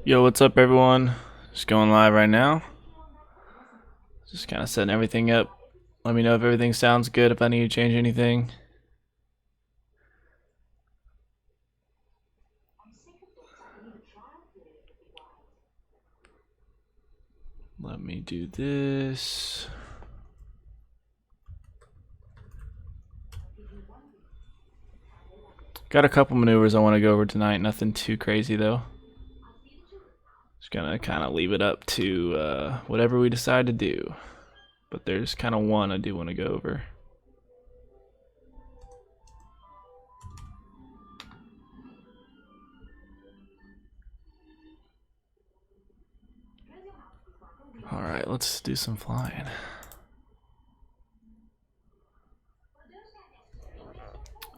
Yo, what's up, everyone? Just going live right now. Just kind of setting everything up. Let me know if everything sounds good, if I need to change anything. Let me do this. Got a couple maneuvers I want to go over tonight. Nothing too crazy, though. Just gonna kind of leave it up to whatever we decide to do. But there's kind of one I do want to go over. Alright, let's do some flying.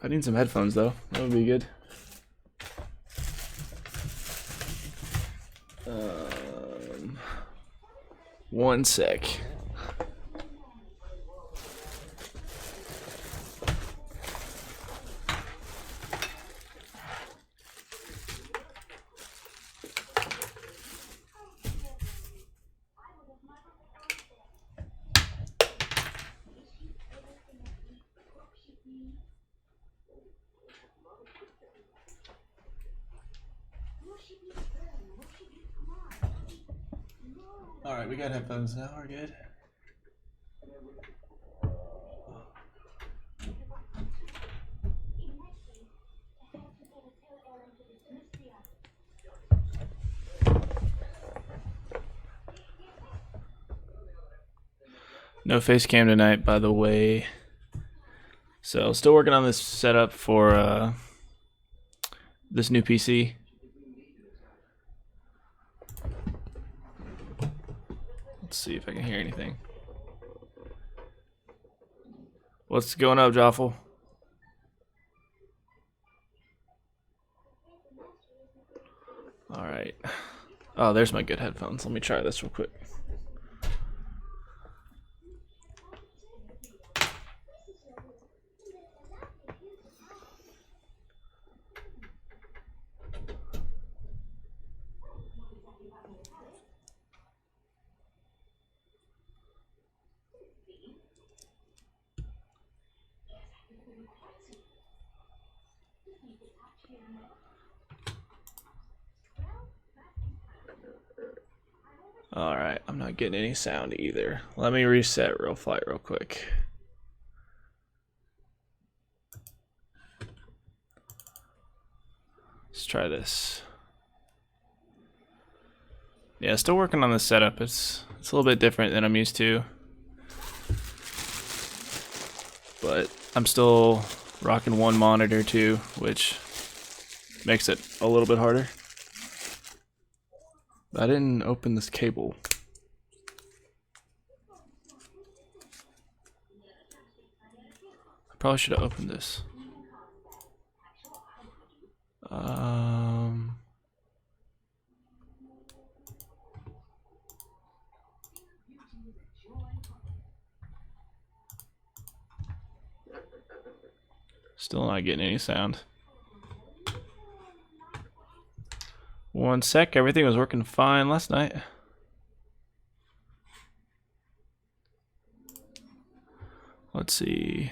I need some headphones, though. That would be good. One sec. Alright, we got headphones now, we're good. No face cam tonight, by the way. So, still working on this setup for this new PC. Let's see if I can hear anything. What's going up, Joffel? Alright. Oh, there's my good headphones. Let me try this real quick. Alright, I'm not getting any sound either. Let me reset Realflight real quick. Let's try this. Yeah, still working on the setup. It's a little bit different than I'm used to. But I'm still rocking one monitor too, which makes it a little bit harder. I didn't open this cable. I probably should have opened this. Still not getting any sound. One sec, everything was working fine last night. Let's see.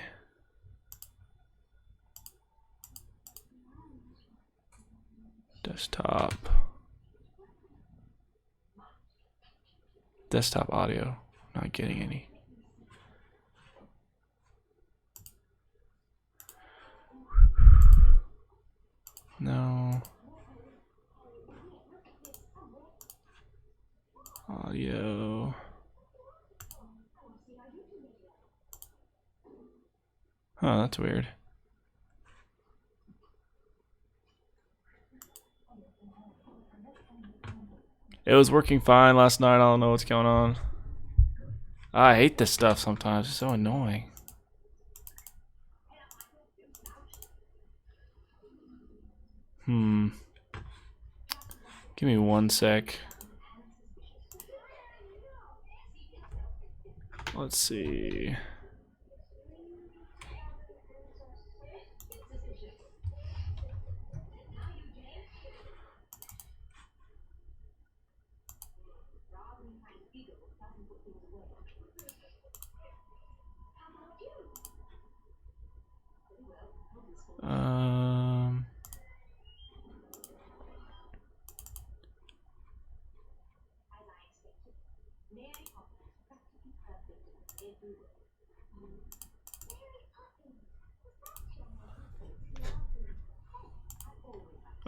Desktop. Desktop audio. Not getting any. No. Audio. Huh, that's weird. It was working fine last night. I don't know what's going on. I hate this stuff sometimes. It's so annoying. Give me 1 sec. Let's see.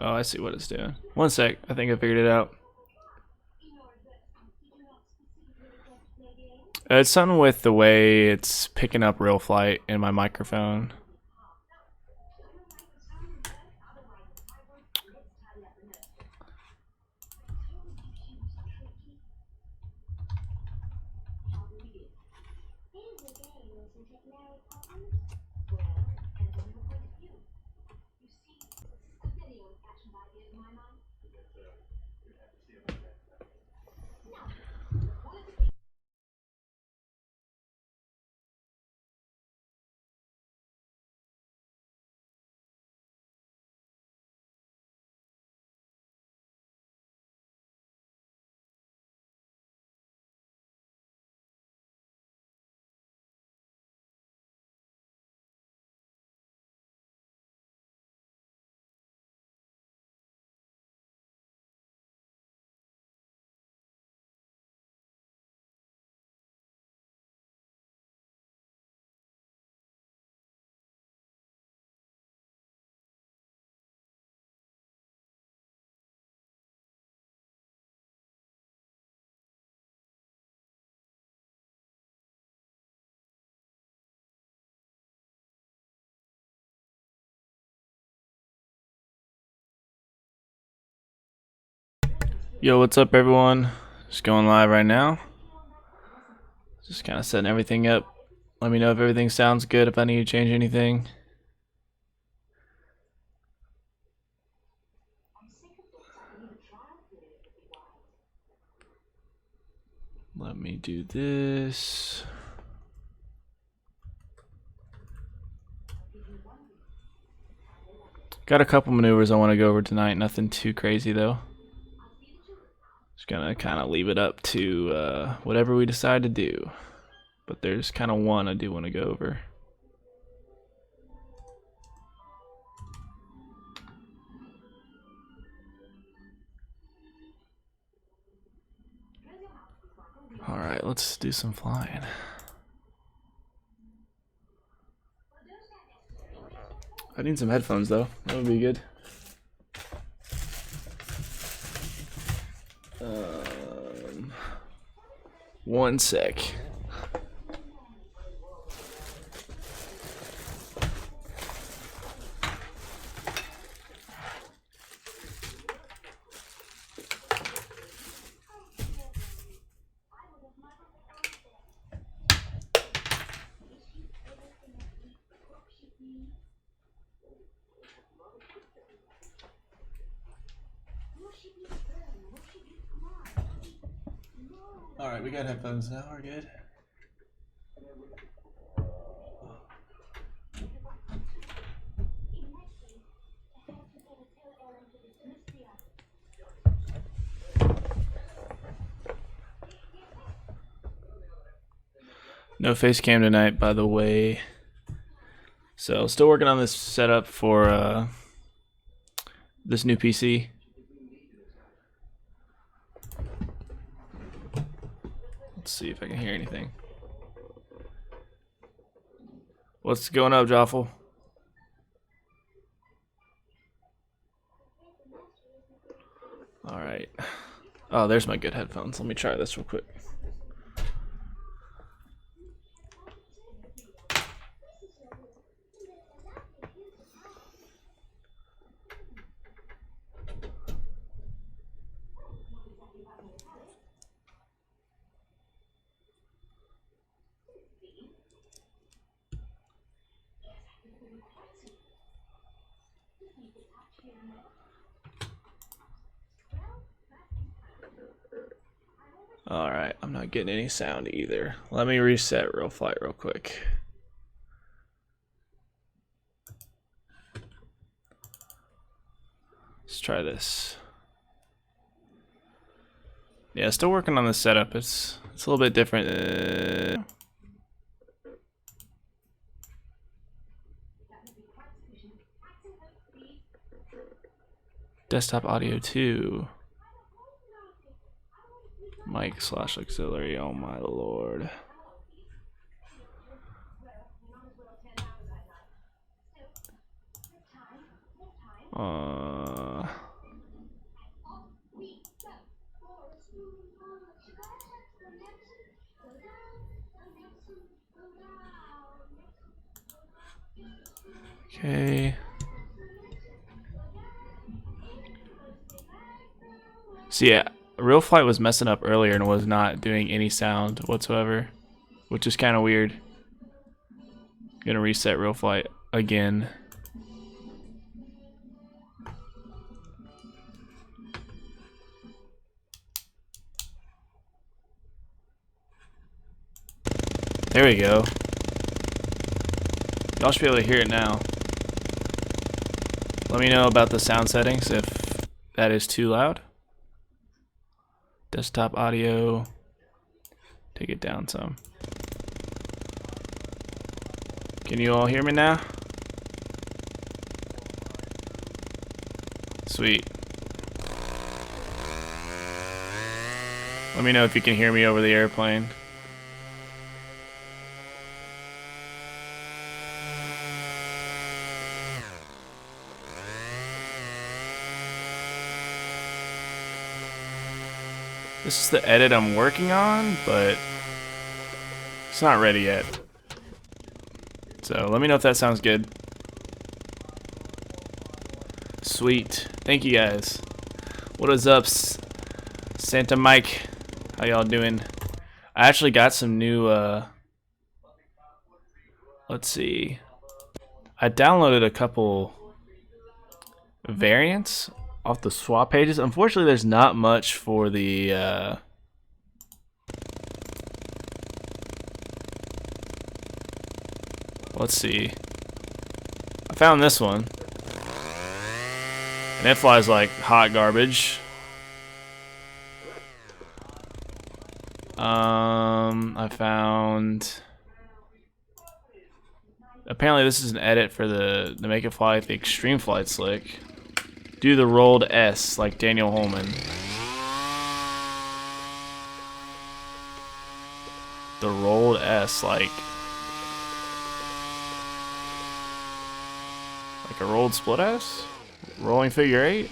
Oh, I see what it's doing. 1 sec. I think I figured it out. It's something with the way it's picking up Realflight in my microphone. Yo, what's up, everyone? Just going live right now. Just kind of setting everything up. Let me know if everything sounds good, if I need to change anything. Let me do this. Got a couple maneuvers I want to go over tonight. Nothing too crazy, though. Just gonna kind of leave it up to whatever we decide to do. But there's kind of one I do want to go over. Alright, let's do some flying. I need some headphones, though. That would be good. 1 sec. Alright, we got headphones now, we're good. No face cam tonight, by the way. So, still working on this setup for this new PC. Let's see if I can hear anything. What's going up, Joffle? Alright. Oh, there's my good headphones. Let me try this real quick. Alright, I'm not getting any sound either. Let me reset Realflight real quick. Let's try this. Yeah, still working on the setup. It's a little bit different. Desktop audio 2. Mic / auxiliary, oh my lord. Okay. So yeah, Realflight was messing up earlier and was not doing any sound whatsoever, which is kind of weird. Gonna reset Realflight again. There we go. Y'all should be able to hear it now. Let me know about the sound settings if that is too loud. Desktop audio. Take it down some. Can you all hear me now? Sweet. Let me know if you can hear me over the airplane. This is the edit I'm working on, but it's not ready yet. So let me know if that sounds good. Sweet. Thank you guys. What is up, Santa Mike? How y'all doing? I actually got some new, let's see. I downloaded a couple variants off the swap pages. Unfortunately, there's not much for the, let's see. I found this one. And it flies like hot garbage. I found... Apparently this is an edit for the to make it fly like the extreme flight slick. Do the rolled S like Daniel Holman. The rolled S like a rolled split S? Rolling figure 8?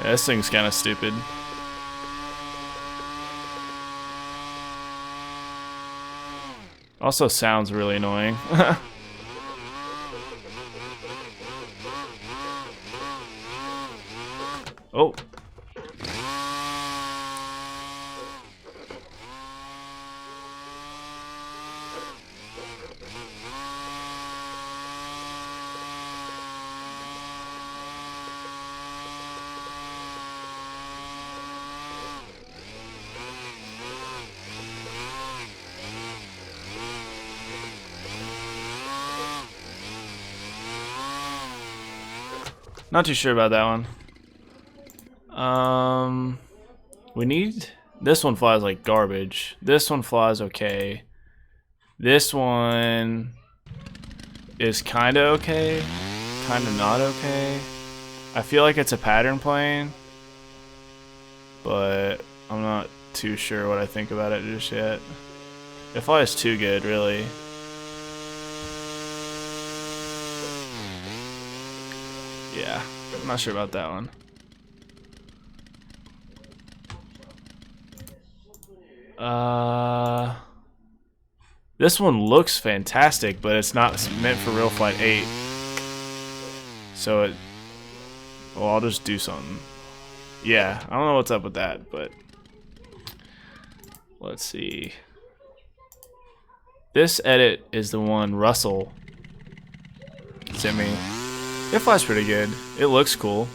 Yeah, this thing's kind of stupid. Also sounds really annoying. Oh. Not too sure about that one. We need... This one flies like garbage. This one flies okay. This one is kinda okay. Kinda not okay. I feel like it's a pattern plane, but I'm not too sure what I think about it just yet. It flies too good, really. Yeah, I'm not sure about that one. This one looks fantastic, but it's not meant for Realflight 8. So it... Well, I'll just do something. Yeah, I don't know what's up with that, but... Let's see. This edit is the one Russell sent me. It flies pretty good. It looks cool.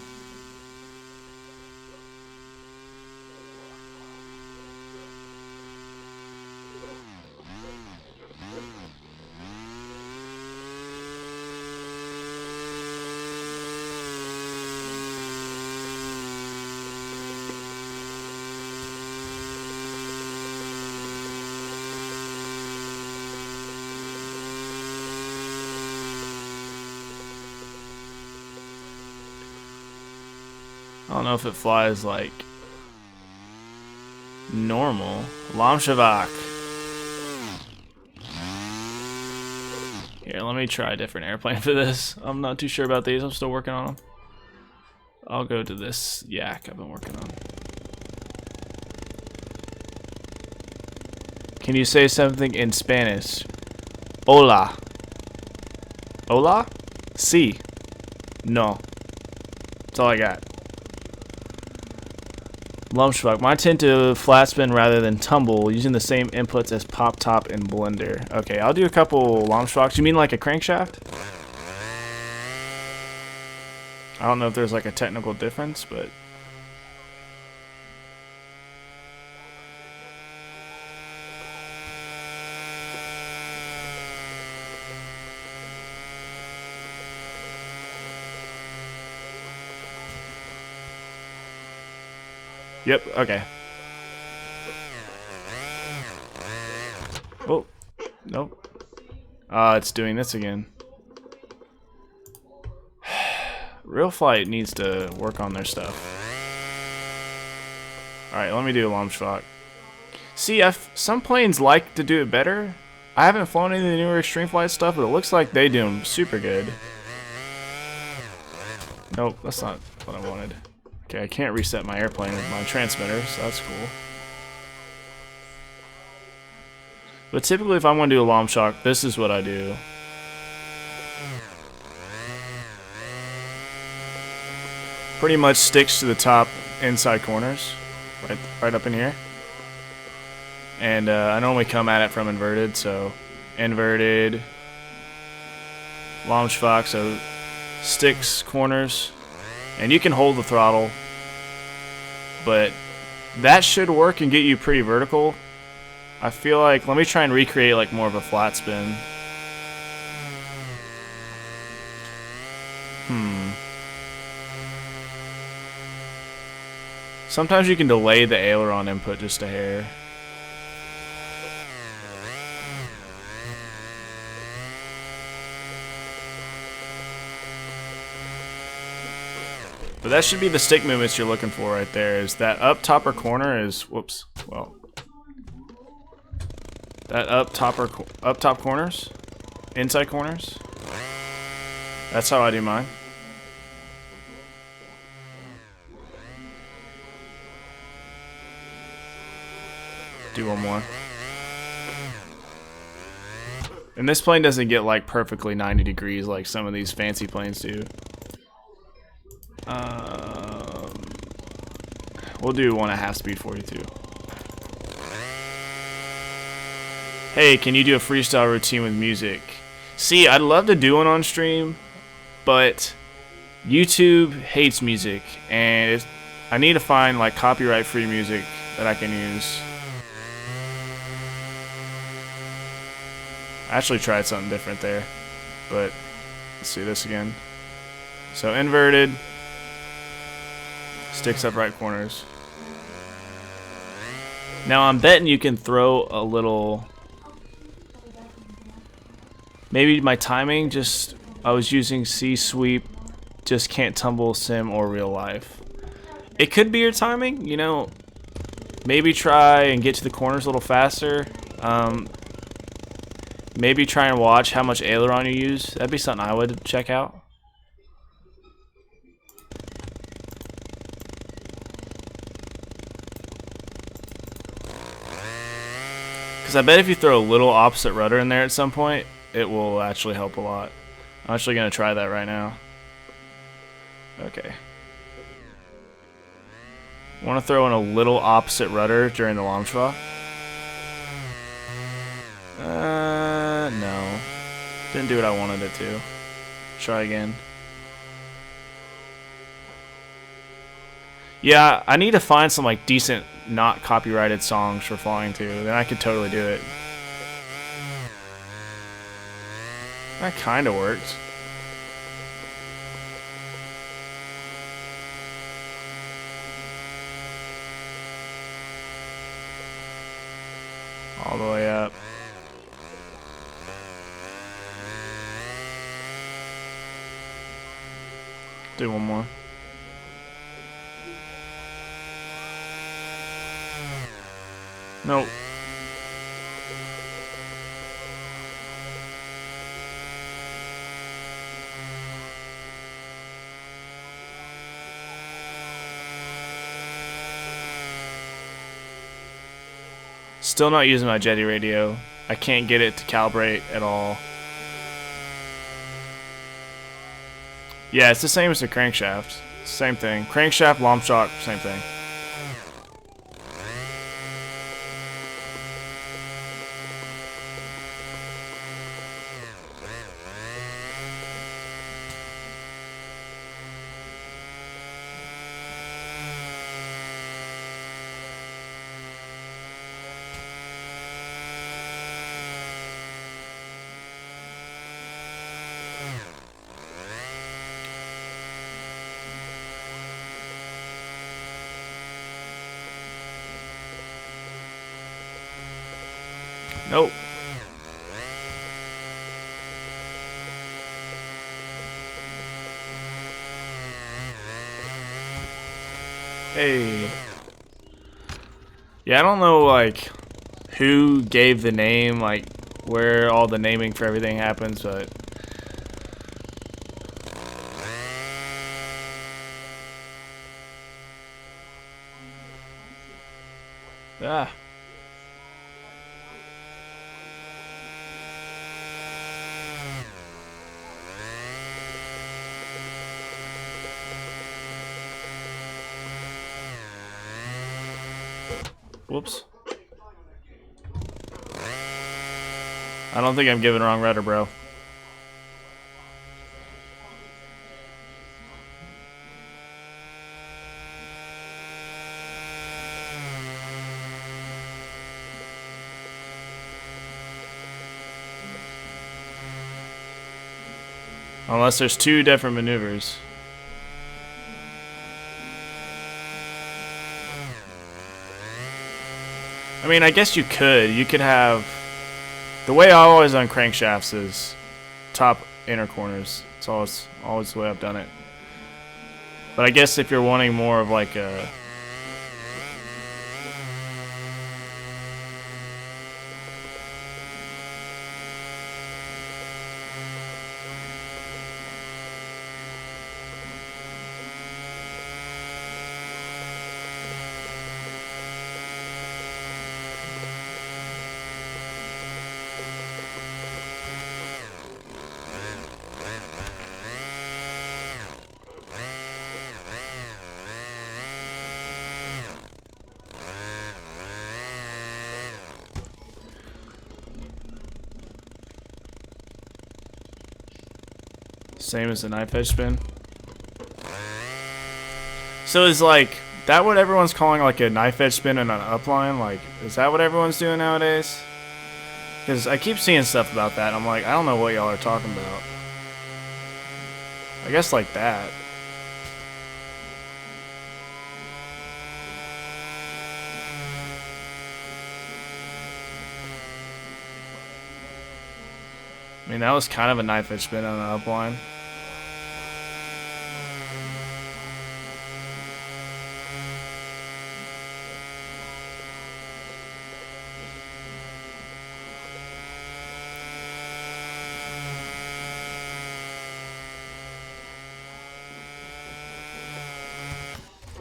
I don't know if it flies like normal. Lamshavak. Here, let me try a different airplane for this. I'm not too sure about these. I'm still working on them. I'll go to this yak I've been working on. Can you say something in Spanish? Hola. Hola? Si. No. That's all I got. Lumschwag. Mine tend to flat spin rather than tumble, using the same inputs as Pop Top and Blender. Okay, I'll do a couple Lumschwags. You mean like a crankshaft? I don't know if there's like a technical difference, but... Yep, okay. Oh, nope. It's doing this again. Realflight needs to work on their stuff. Alright, let me do a Lamschwag. See, some planes like to do it better. I haven't flown any of the newer Extreme Flight stuff, but it looks like they do them super good. Nope, that's not what I wanted. Okay, I can't reset my airplane with my transmitter, so that's cool. But typically if I want to do a Lamschwag, this is what I do. Pretty much sticks to the top inside corners, right up in here. And I normally come at it from inverted, so inverted, Lamschwag, so sticks, corners, and you can hold the throttle, but that should work and get you pretty vertical. I feel like, let me try and recreate like more of a flat spin. Sometimes you can delay the aileron input just a hair. But that should be the stick movements you're looking for right there. Is that up top or corner is, whoops, well. That up top corners, inside corners. That's how I do mine. Do one more. And this plane doesn't get like perfectly 90 degrees like some of these fancy planes do. We'll do 1.5 speed 42. Hey, can you do a freestyle routine with music? See, I'd love to do one on stream, but YouTube hates music, and I need to find like copyright-free music that I can use. I actually tried something different there, but let's see this again. So inverted, sticks up right corners. Now I'm betting you can throw a little. Maybe my timing just. I was using C sweep, just can't tumble sim or real life. It could be your timing, you know. Maybe try and get to the corners a little faster. Maybe try and watch how much aileron you use. That'd be something I would check out. Because I bet if you throw a little opposite rudder in there at some point, it will actually help a lot. I'm actually going to try that right now. Okay. I want to throw in a little opposite rudder during the launch shot. No. Didn't do what I wanted it to. Try again. Yeah, I need to find some like decent, not copyrighted songs for flying to. Then I could totally do it. That kind of worked. All the way up. Do one more. Nope. Still not using my jetty radio. I can't get it to calibrate at all. Yeah, it's the same as the crankshaft. Same thing. Crankshaft, launch shock, same thing. Nope. Hey. Yeah, I don't know, like, who gave the name, like, where all the naming for everything happens, but... Ah. Whoops. I don't think I'm giving wrong rudder, bro. Unless there's two different maneuvers. I mean, I guess you could. You could have... The way I always done crankshafts is top inner corners. It's always the way I've done it. But I guess if you're wanting more of like a... Same as the knife edge spin. So is like that what everyone's calling like a knife edge spin and an upline? Like, is that what everyone's doing nowadays? Because I keep seeing stuff about that. And I'm like, I don't know what y'all are talking about. I guess like that. I mean, that was kind of a knife edge spin on the upline.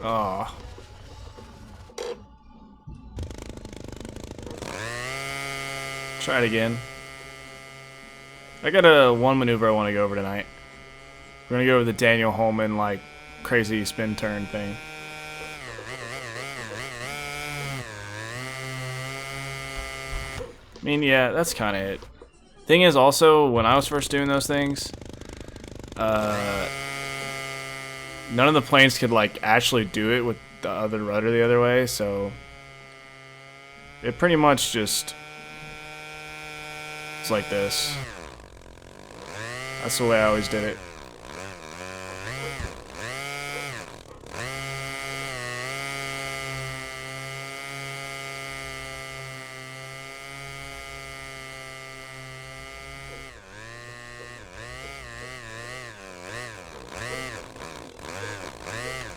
Oh. Try it again. I got one maneuver I want to go over tonight. We're gonna go over the Daniel Holman like crazy spin turn thing. I mean, yeah, that's kind of it. Thing is, also when I was first doing those things, none of the planes could like actually do it with the other rudder the other way, so it pretty much just it's like this. That's the way I always did it.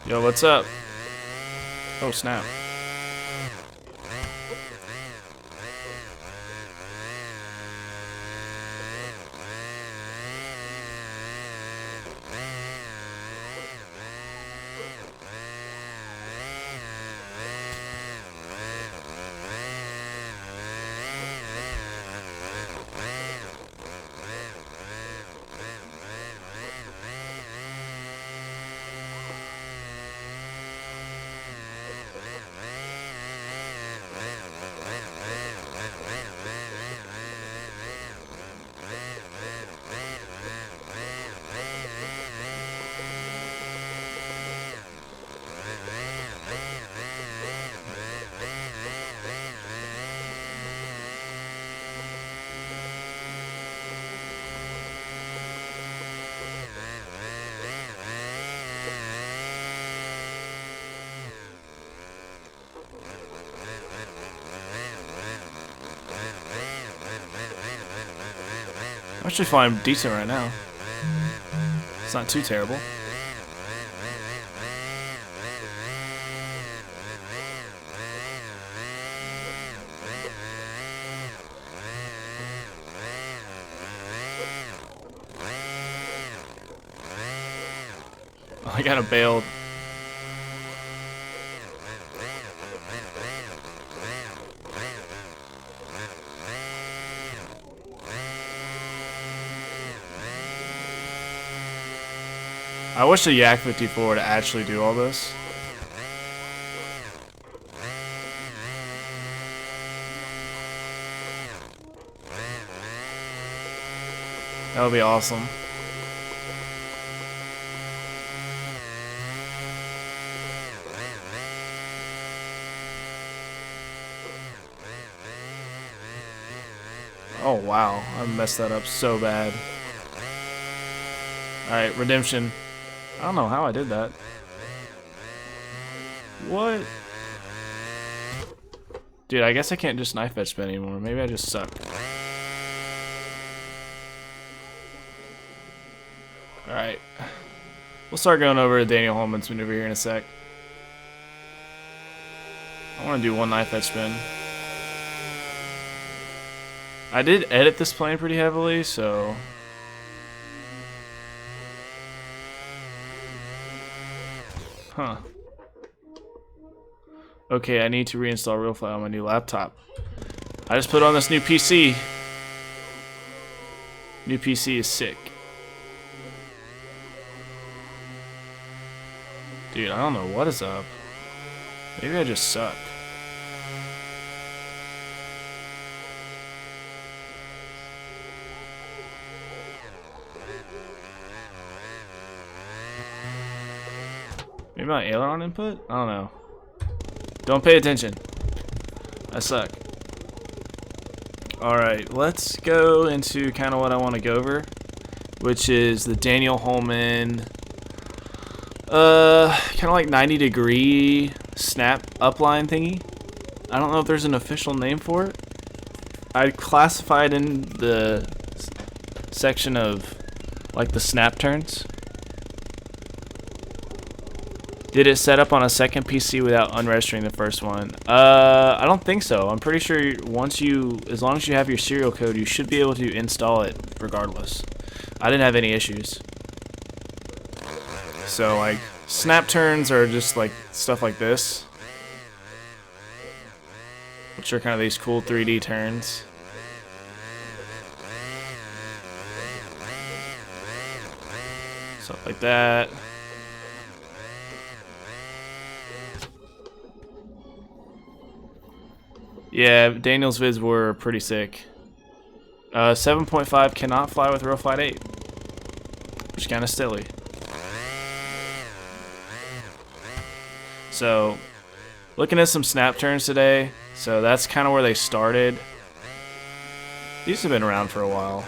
Yo, what's up? Oh, snap. I'm actually flying decent right now. It's not too terrible. Oh, I got a bailed. I wish the Yak 54 would actually do all this. That would be awesome. Oh wow, I messed that up so bad. Alright, redemption. I don't know how I did that. What? Dude, I guess I can't just knife edge spin anymore. Maybe I just suck. Alright. We'll start going over Daniel Holman's maneuver here in a sec. I want to do one knife edge spin. I did edit this plane pretty heavily, so... Huh. Okay, I need to reinstall Realflight on my new laptop. I just put on this new PC. New PC is sick. Dude, I don't know what is up. Maybe I just suck. Maybe my aileron input? I don't know. Don't pay attention. I suck. Alright, let's go into kind of what I want to go over, which is the Daniel Holman kind of like 90-degree snap upline thingy. I don't know if there's an official name for it. I classified in the section of like the snap turns. Did it set up on a second PC without unregistering the first one? I don't think so. I'm pretty sure as long as you have your serial code, you should be able to install it regardless. I didn't have any issues. So like snap turns are just like stuff like this, which are kind of these cool 3D turns. Stuff like that. Yeah, Daniel's vids were pretty sick. 7.5 cannot fly with Realflight 8, which is kind of silly. So, looking at some snap turns today, so that's kind of where they started. These have been around for a while.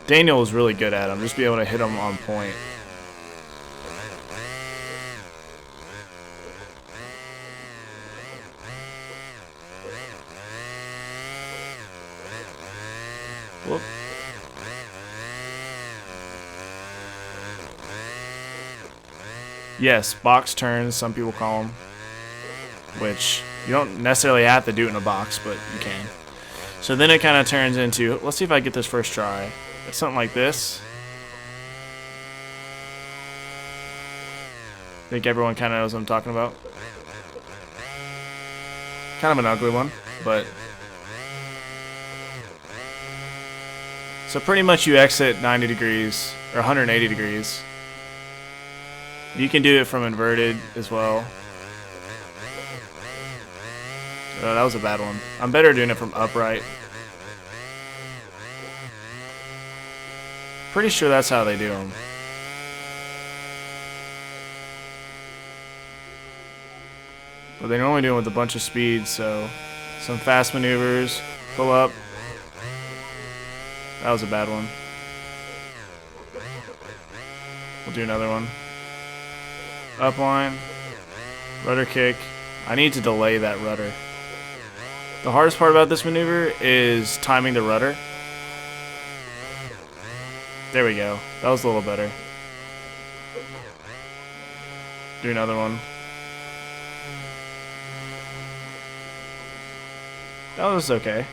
Daniel was really good at them, just be able to hit them on point. Whoop. Yes, box turns, some people call them. Which, you don't necessarily have to do it in a box, but you can. So then it kind of turns into, let's see if I get this first try. It's something like this. I think everyone kind of knows what I'm talking about. Kind of an ugly one, but... So pretty much you exit 90 degrees, or 180 degrees. You can do it from inverted as well. Oh, that was a bad one. I'm better doing it from upright. Pretty sure that's how they do them. But they normally do it with a bunch of speed, so some fast maneuvers, pull up. That was a bad one. We'll do another one. Upline, rudder kick. I need to delay that rudder. The hardest part about this maneuver is timing the rudder. There we go. That was a little better. Do another one. That was okay.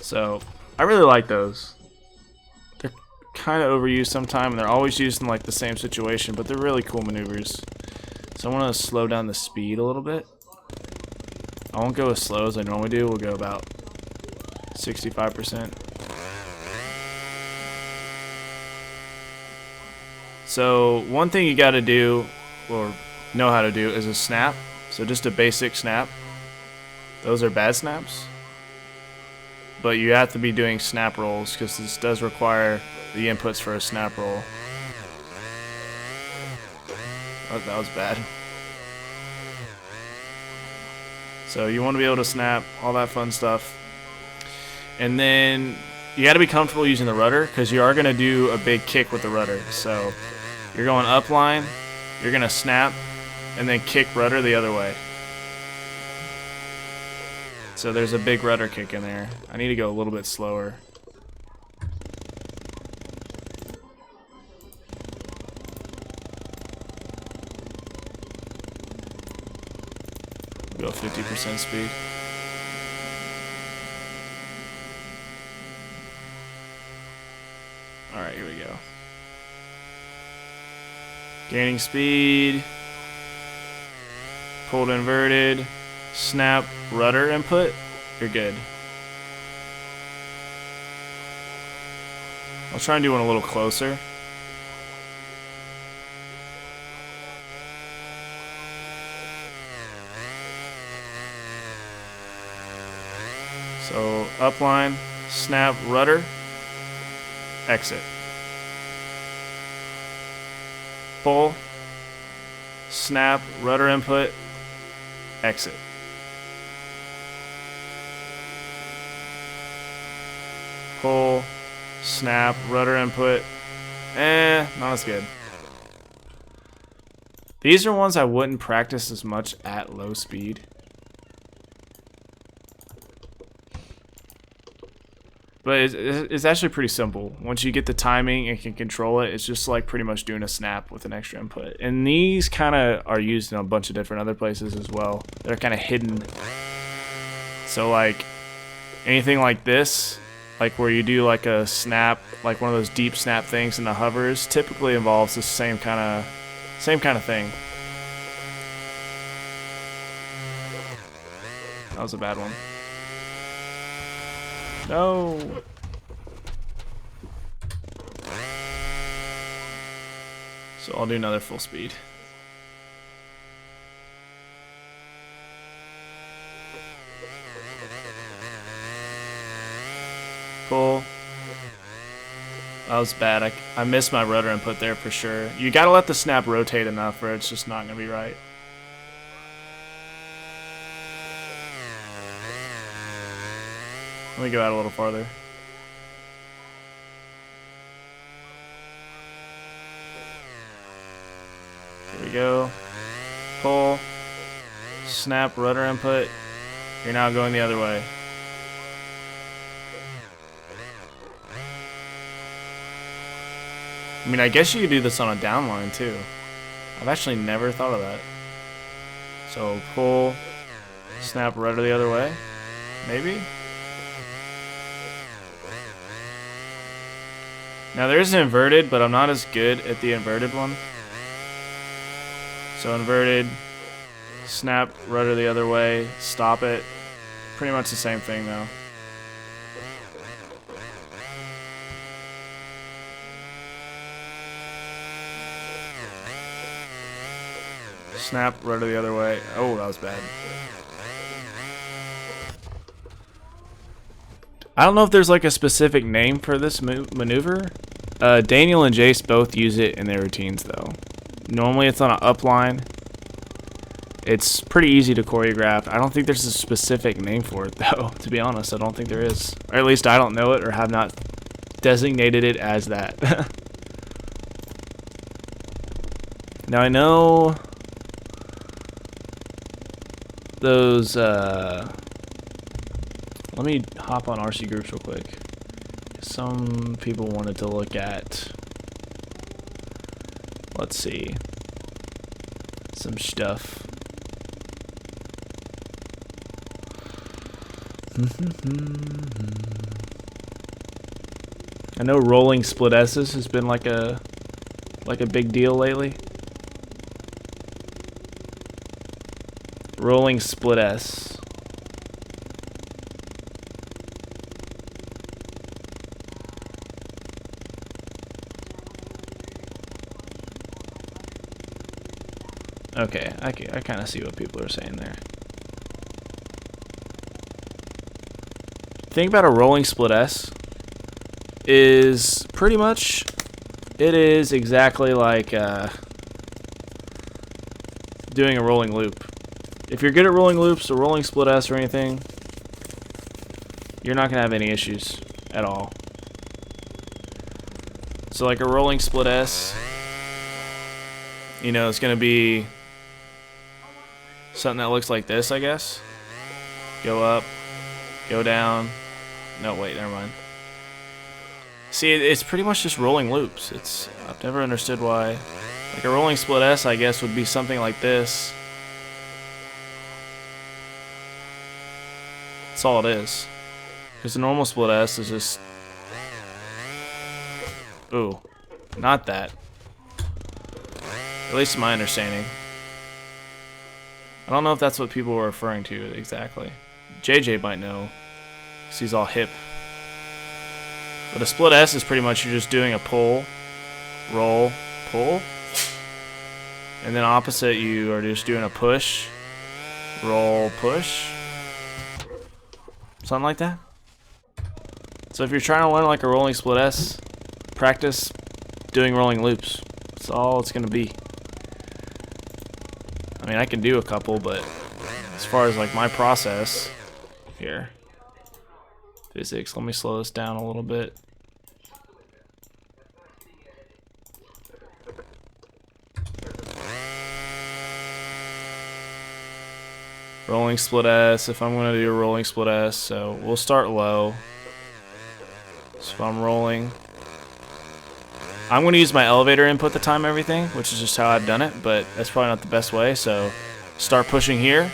So, I really like those. They're kind of overused sometimes, and they're always used in like the same situation, but they're really cool maneuvers. So I want to slow down the speed a little bit. I won't go as slow as I normally do. We'll go about 65%. So one thing you got to do, or know how to do, is a snap. So just a basic snap. Those are bad snaps. But you have to be doing snap rolls because this does require the inputs for a snap roll. Oh, that was bad. So you want to be able to snap, all that fun stuff. And then you got to be comfortable using the rudder because you are going to do a big kick with the rudder. So you're going up line, you're going to snap, and then kick rudder the other way. So there's a big rudder kick in there. I need to go a little bit slower. Go 50% speed. Alright, here we go. Gaining speed. Pulled inverted. Snap rudder input. You're good. I'll try and do one a little closer. So upline, snap rudder, exit. Pull, snap rudder input, exit. Pull, snap rudder input. Not as good. These are ones I wouldn't practice as much at low speed. But it's actually pretty simple. Once you get the timing and can control it, it's just like pretty much doing a snap with an extra input. And these kind of are used in a bunch of different other places as well. They're kind of hidden. So like anything like this, like where you do like a snap, like one of those deep snap things in the hovers, typically involves the same kind of thing. That was a bad one. No. So I'll do another full speed. Pull. That was bad. I missed my rudder input there for sure. You gotta let the snap rotate enough or it's just not gonna be right. Let me go out a little farther. Here we go. Pull. Snap rudder input. You're now going the other way. I mean, I guess you could do this on a downline too. I've actually never thought of that. So pull, snap rudder the other way. Maybe? Now there's an inverted, but I'm not as good at the inverted one. So inverted, snap rudder the other way, stop it. Pretty much the same thing though. Snap rudder the other way. Oh, that was bad. I don't know if there's like a specific name for this maneuver. Daniel and Jace both use it in their routines though. Normally it's on an upline. It's pretty easy to choreograph. I don't think there's a specific name for it though, to be honest. I don't think there is. Or at least I don't know it or have not designated it as that. Now I know those, let me hop on RC groups real quick. Some people wanted to look at, let's see, some stuff. I know rolling split S's has been like a big deal lately. Rolling split S. Okay, I kind of see what people are saying there. The thing about a rolling split S is pretty much, it is exactly like doing a rolling loop. If you're good at rolling loops or rolling split S or anything, you're not going to have any issues at all. So like a rolling split S, you know, it's going to be something that looks like this, I guess. Go up, go down. No, wait, never mind. See, it's pretty much just rolling loops. I've never understood why. Like a rolling split S, I guess, would be something like this. That's all it is. Because the normal split S is just... Ooh, not that. At least in my understanding. I don't know if that's what people were referring to exactly. JJ might know, because he's all hip. But a split S is pretty much you're just doing a pull, roll, pull. And then opposite, you are just doing a push, roll, push. Something like that. So if you're trying to learn like a rolling split S, practice doing rolling loops. That's all it's going to be. I mean, I can do a couple, but as far as like my process here, physics, let me slow this down a little bit. Rolling split S, if I'm going to do a rolling split S. So we'll start low. So if I'm rolling, I'm going to use my elevator input to time everything, which is just how I've done it, but that's probably not the best way. So start pushing here.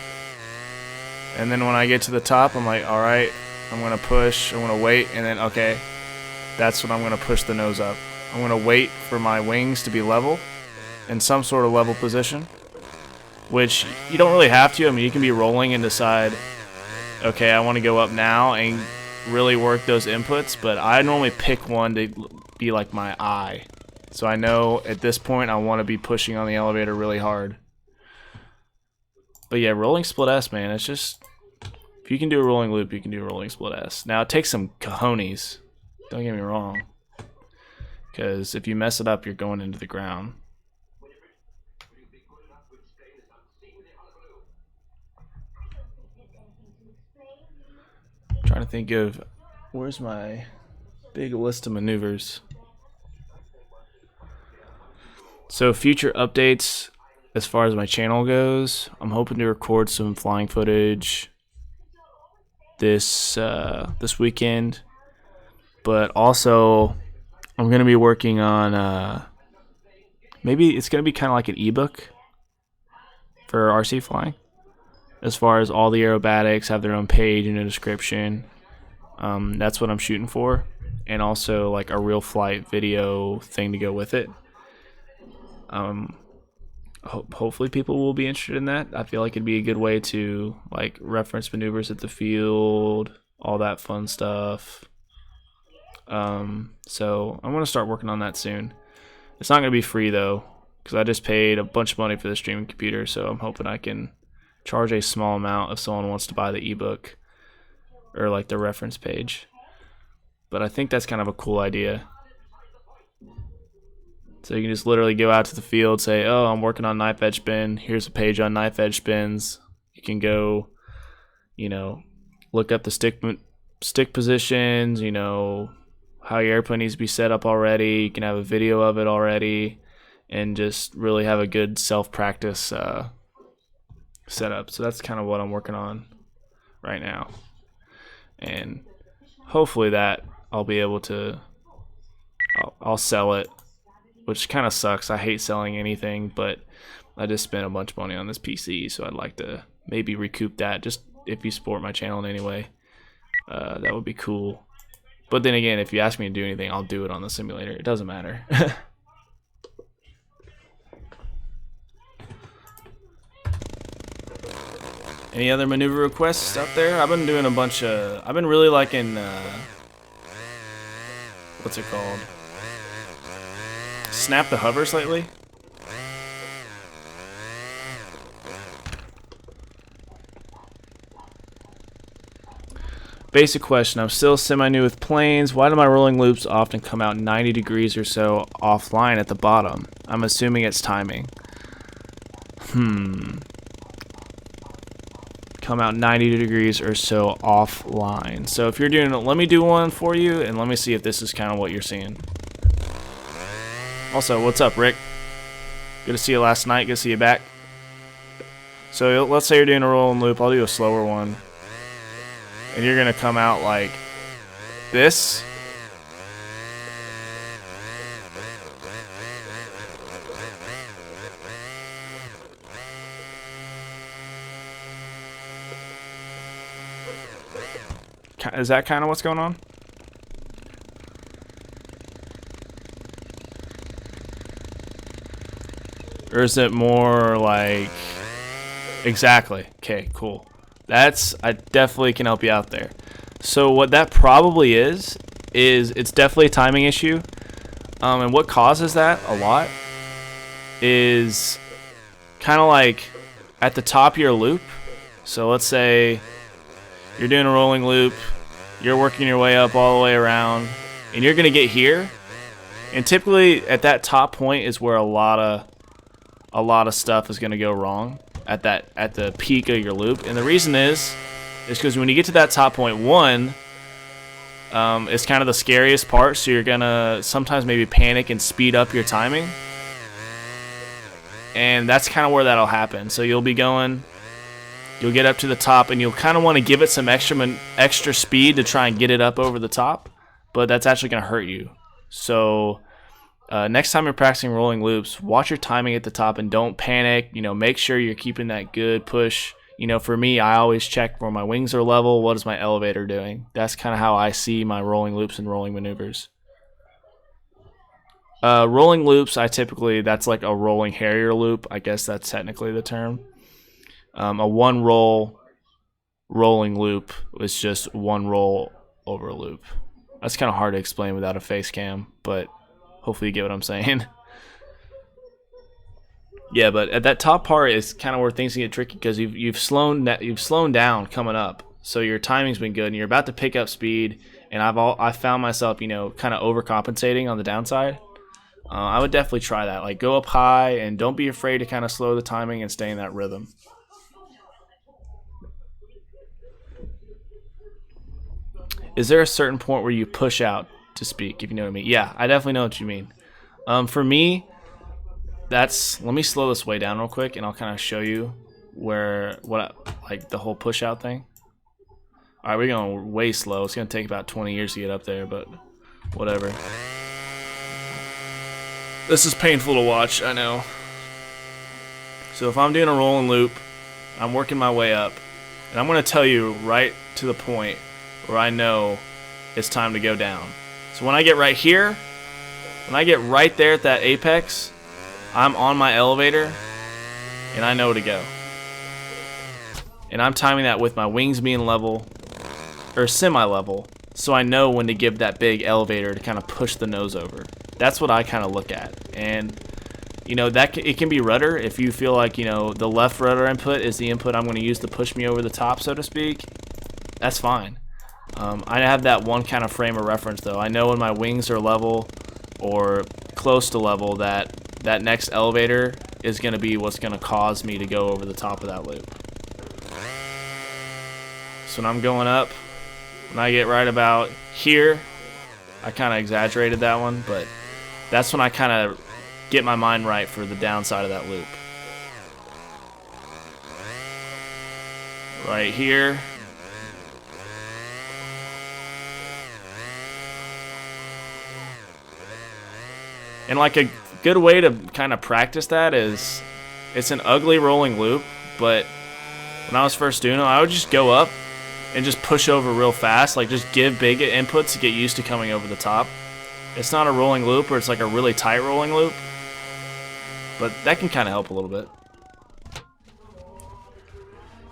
And then when I get to the top, I'm like, all right, I'm going to push, I'm going to wait, and then, okay, that's when I'm going to push the nose up. I'm going to wait for my wings to be level, in some sort of level position, which you don't really have to. I mean, you can be rolling and decide, okay, I want to go up now and really work those inputs, but I normally pick one to be like my eye. So I know at this point I want to be pushing on the elevator really hard. But yeah, rolling split S, man, it's just, if you can do a rolling loop, you can do a rolling split S. Now, it takes some cojones, don't get me wrong, because if you mess it up, you're going into the ground. I'm trying to think of, where's my big list of maneuvers? So future updates as far as my channel goes, I'm hoping to record some flying footage this weekend, but also I'm gonna be working on maybe it's gonna be kind of like an ebook for RC flying, as far as all the aerobatics have their own page and a description. That's what I'm shooting for, and also like a Realflight video thing to go with it. Hopefully people will be interested in that. I feel like it'd be a good way to like reference maneuvers at the field, all that fun stuff. So I'm gonna start working on that soon. It's not gonna be free though, because I just paid a bunch of money for the streaming computer, so I'm hoping I can charge a small amount if someone wants to buy the ebook or like the reference page. But I think that's kind of a cool idea. So you can just literally go out to the field, say, oh, I'm working on knife edge spin. Here's a page on knife edge spins. You can go, you know, look up the stick positions, you know, how your airplane needs to be set up already. You can have a video of it already and just really have a good self-practice setup. So that's kind of what I'm working on right now. And hopefully that I'll be able to, I'll sell it, which kind of sucks. I hate selling anything, but I just spent a bunch of money on this PC, so I'd like to maybe recoup that, just if you support my channel in any way. That would be cool. But then again, if you ask me to do anything, I'll do it on the simulator. It doesn't matter. Any other maneuver requests out there? I've been doing a bunch of... I've been really liking... what's it called? Snap the hovers lately. Basic question. I'm still semi-new with planes. Why do my rolling loops often come out 90 degrees or so offline at the bottom? I'm assuming it's timing. Come out 90 degrees or so offline. So if you're doing it, let me do one for you, and let me see if this is kind of what you're seeing. Also, what's up, Rick? Good to see you last night. Good to see you back. So let's say you're doing a rolling loop. I'll do a slower one. And you're going to come out like this. Is that kind of what's going on? Or is it more like... Exactly. Okay, cool. I definitely can help you out there. So what that probably is it's definitely a timing issue. And what causes that a lot is kind of like at the top of your loop. So let's say you're doing a rolling loop, you're working your way up all the way around, and you're going to get here. And typically at that top point is where a lot of stuff is going to go wrong at the peak of your loop. And the reason is because when you get to that top point, one, it's kind of the scariest part, so you're gonna sometimes maybe panic and speed up your timing, and that's kind of where that'll happen. So you'll be going, You'll get up to the top, and you'll kind of want to give it some extra speed to try and get it up over the top, but that's actually going to hurt you. So next time you're practicing rolling loops, watch your timing at the top and don't panic. Make sure you're keeping that good push. For me, I always check where my wings are level. What is my elevator doing? That's kind of how I see my rolling loops and rolling maneuvers. Rolling loops, that's like a rolling harrier loop. I guess that's technically the term. A one roll rolling loop is just one roll over a loop. That's kind of hard to explain without a face cam, but hopefully you get what I'm saying. Yeah, but at that top part is kind of where things get tricky because you've slowed down coming up, so your timing's been good, and you're about to pick up speed. And I found myself kind of overcompensating on the downside. I would definitely try that. Like, go up high and don't be afraid to kind of slow the timing and stay in that rhythm. Is there a certain point where you push out to speak, if you know what I mean? Yeah, I definitely know what you mean. For me, let me slow this way down real quick, and I'll kind of show you like the whole push out thing. All right, we're going way slow. It's going to take about 20 years to get up there, but whatever. This is painful to watch, I know. So if I'm doing a rolling loop, I'm working my way up, and I'm going to tell you right to the point where I know it's time to go down. So when I get right here, when I get right there at that apex, I'm on my elevator, and I know to go. And I'm timing that with my wings being level, or semi-level, so I know when to give that big elevator to kind of push the nose over. That's what I kind of look at. And it can be rudder. If you feel like the left rudder input is the input I'm going to use to push me over the top, so to speak, that's fine. I have that one kind of frame of reference, though. I know when my wings are level or close to level that next elevator is going to be what's going to cause me to go over the top of that loop. So when I'm going up, when I get right about here, I kind of exaggerated that one, but that's when I kind of get my mind right for the downside of that loop. Right here. And like a good way to kind of practice that is, it's an ugly rolling loop, but when I was first doing it, I would just go up and just push over real fast, like just give big inputs to get used to coming over the top. It's not a rolling loop, or it's like a really tight rolling loop, but that can kind of help a little bit.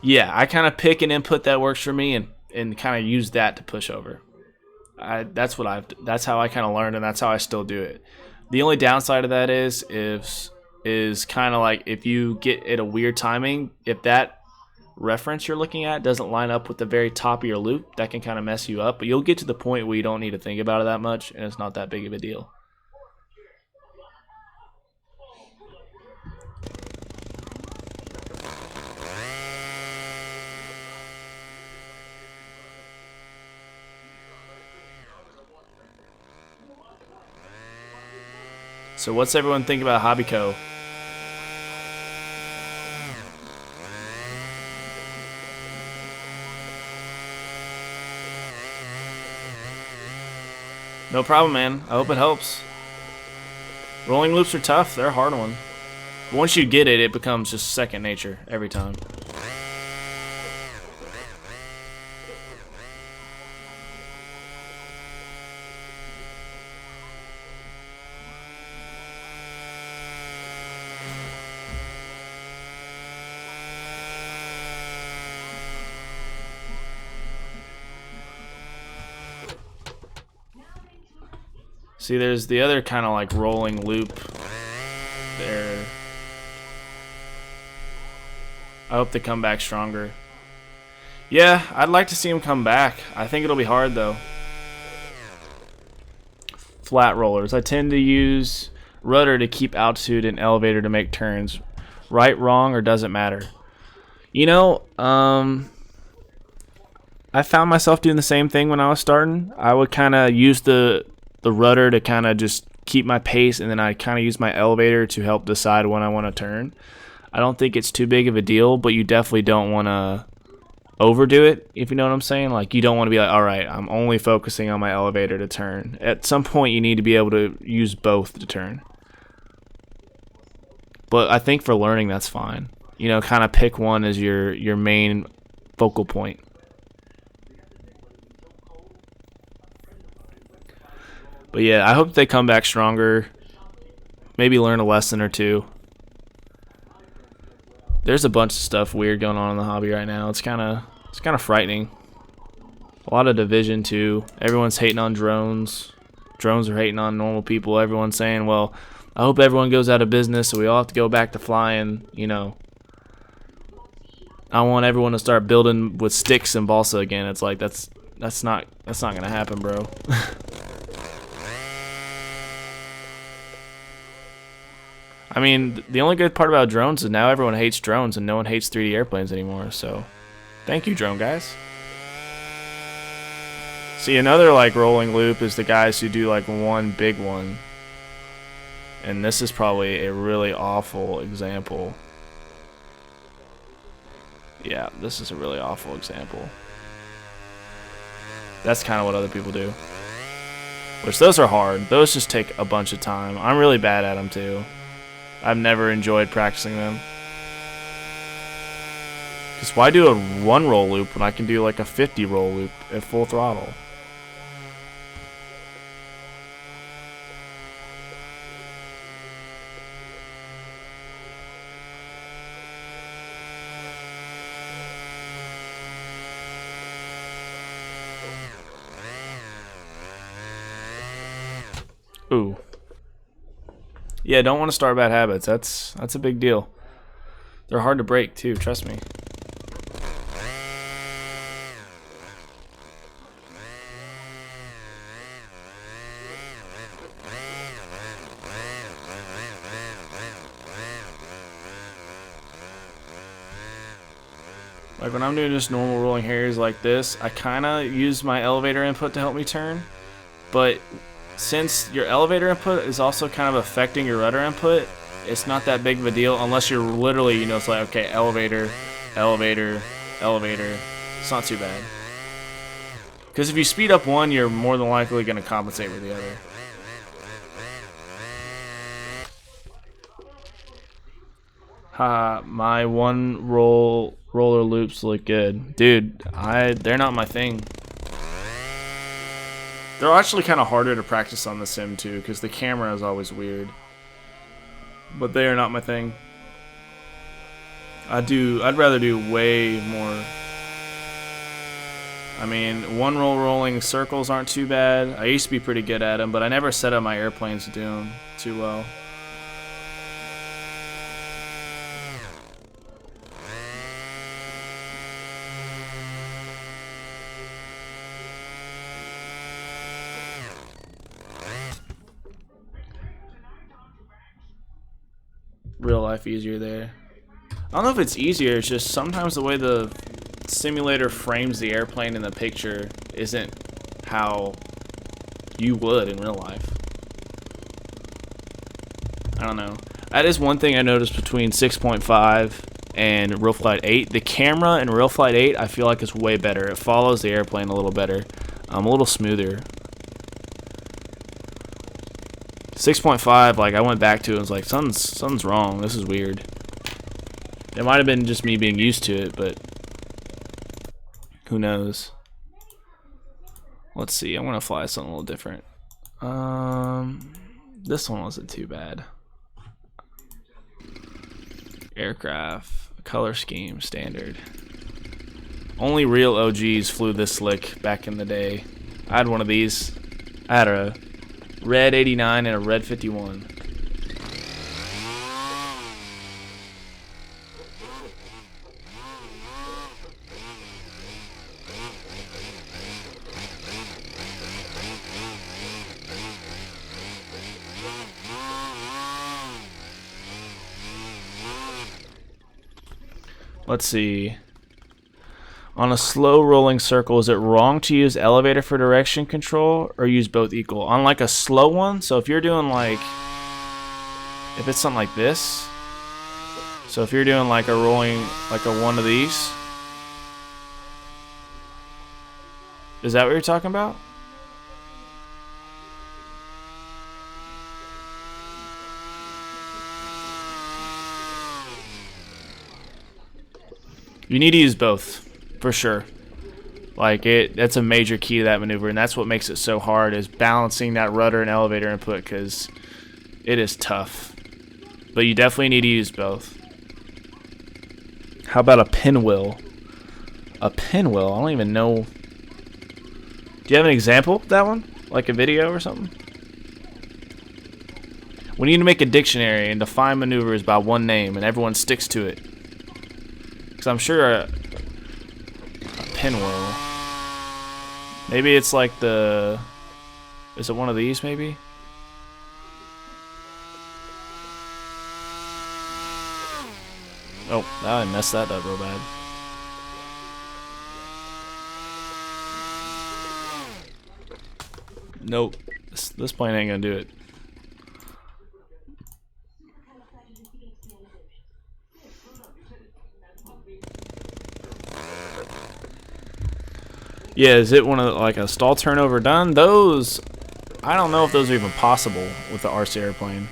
Yeah, I kind of pick an input that works for me and kind of use that to push over. That's how I kind of learned, and that's how I still do it. The only downside of that is kind of like if you get at a weird timing, if that reference you're looking at doesn't line up with the very top of your loop, that can kind of mess you up. But you'll get to the point where you don't need to think about it that much, and it's not that big of a deal. So what's everyone think about Hobbyco? No problem, man. I hope it helps. Rolling loops are tough. They're a hard one. But once you get it, it becomes just second nature every time. See, there's the other kind of like rolling loop there. I hope they come back stronger. Yeah, I'd like to see them come back. I think it'll be hard though. Flat rollers. I tend to use rudder to keep altitude and elevator to make turns. Right, wrong, or doesn't matter. I found myself doing the same thing when I was starting. I would kind of use the rudder to kind of just keep my pace, and then I kind of use my elevator to help decide when I want to turn. I don't think it's too big of a deal, but you definitely don't want to overdo it, if you know what I'm saying. Like, you don't want to be like, all right, I'm only focusing on my elevator to turn. At some point, you need to be able to use both to turn. But I think for learning, that's fine. You know, kind of pick one as your main focal point. But yeah, I hope they come back stronger. Maybe learn a lesson or two. There's a bunch of stuff weird going on in the hobby right now. It's kind of frightening. A lot of division too. Everyone's hating on drones. Drones are hating on normal people. Everyone's saying, well, I hope everyone goes out of business so we all have to go back to flying, you know. I want everyone to start building with sticks and balsa again. It's like that's not gonna happen, bro. I mean, the only good part about drones is now everyone hates drones and no one hates 3D airplanes anymore, so thank you, drone guys. See, another like rolling loop is the guys who do like one big one. And this is probably a really awful example. Yeah, this is a really awful example. That's kind of what other people do. Which, those are hard. Those just take a bunch of time. I'm really bad at them too. I've never enjoyed practicing them. Because why do a 1 roll loop when I can do like a 50 roll loop at full throttle? Ooh. Yeah, don't want to start bad habits. That's a big deal. They're hard to break too, trust me. Like when I'm doing just normal rolling harriers like this, I kind of use my elevator input to help me turn. But since your elevator input is also kind of affecting your rudder input, it's not that big of a deal unless you're literally, you know, it's like, okay, elevator, elevator, elevator. It's not too bad. Because if you speed up one, you're more than likely going to compensate with the other. My 1 roller loops look good. Dude, they're not my thing. They're actually kind of harder to practice on the sim too, because the camera is always weird. But they are not my thing. I'd rather do way more. I mean, 1 roll rolling circles aren't too bad. I used to be pretty good at them, but I never set up my airplanes to do them too well. Real life easier there. I don't know if it's easier, it's just sometimes the way the simulator frames the airplane in the picture isn't how you would in real life. I don't know. That is one thing I noticed between 6.5 and Realflight 8. The camera in Realflight 8 I feel like is way better. It follows the airplane a little better. A little smoother. 6.5, like I went back to it and was like, something's wrong. This is weird. It might have been just me being used to it, but who knows? Let's see. I'm gonna fly something a little different. This one wasn't too bad. Aircraft, color scheme, standard. Only real OGs flew this slick back in the day. I had one of these. I had a red 89 and a red 51. Let's see. On a slow rolling circle, is it wrong to use elevator for direction control or use both equal? On like a slow one, so if you're doing like, if it's something like this, So if you're doing like a rolling, like a one of these, is that what you're talking about? You need to use both, for sure. Like that's a major key to that maneuver, and that's what makes it so hard is balancing that rudder and elevator input, because it is tough. But you definitely need to use both. How about a pinwheel? A pinwheel? I don't even know. Do you have an example of that one? Like a video or something? We need to make a dictionary and define maneuvers by one name, and everyone sticks to it. Because I'm sure a pinwheel. Maybe it's like the... Is it one of these, maybe? Oh, I messed that up real bad. Nope. This plane ain't gonna do it. Yeah, is it one of like a stall turnover done? Those, I don't know if those are even possible with the RC airplane.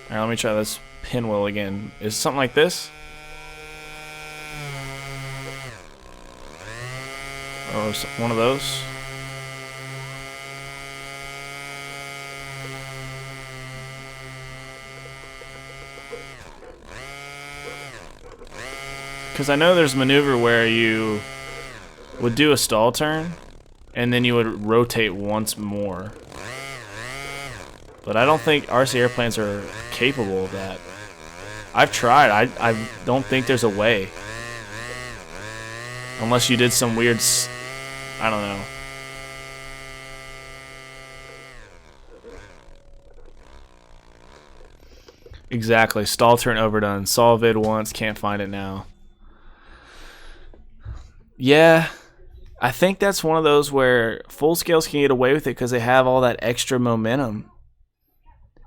Alright, let me try this pinwheel again. Is it something like this? Or one of those? Because I know there's a maneuver where you would do a stall turn and then you would rotate once more. But I don't think RC airplanes are capable of that. I've tried. I don't think there's a way. Unless you did some weird... I don't know. Exactly. Stall turn overdone. Saw vid once. Can't find it now. Yeah. I think that's one of those where full scales can get away with it because they have all that extra momentum.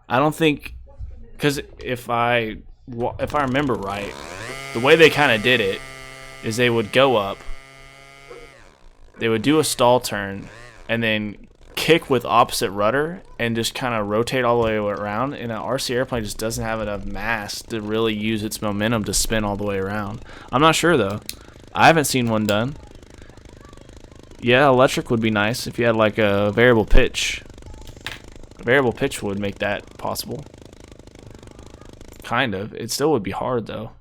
I don't think, because if I remember right, the way they kind of did it is they would go up, they would do a stall turn, and then kick with opposite rudder and just kind of rotate all the way around. And an RC airplane just doesn't have enough mass to really use its momentum to spin all the way around. I'm not sure though. I haven't seen one done. Yeah, electric would be nice if you had like a variable pitch. A variable pitch would make that possible. Kind of. It still would be hard though.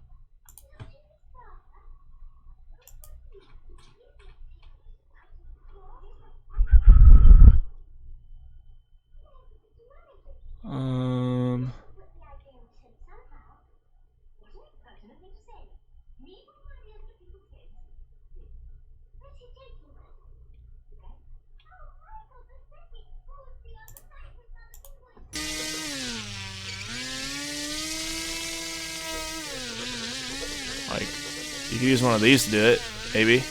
Like, you could use one of these to do it, maybe.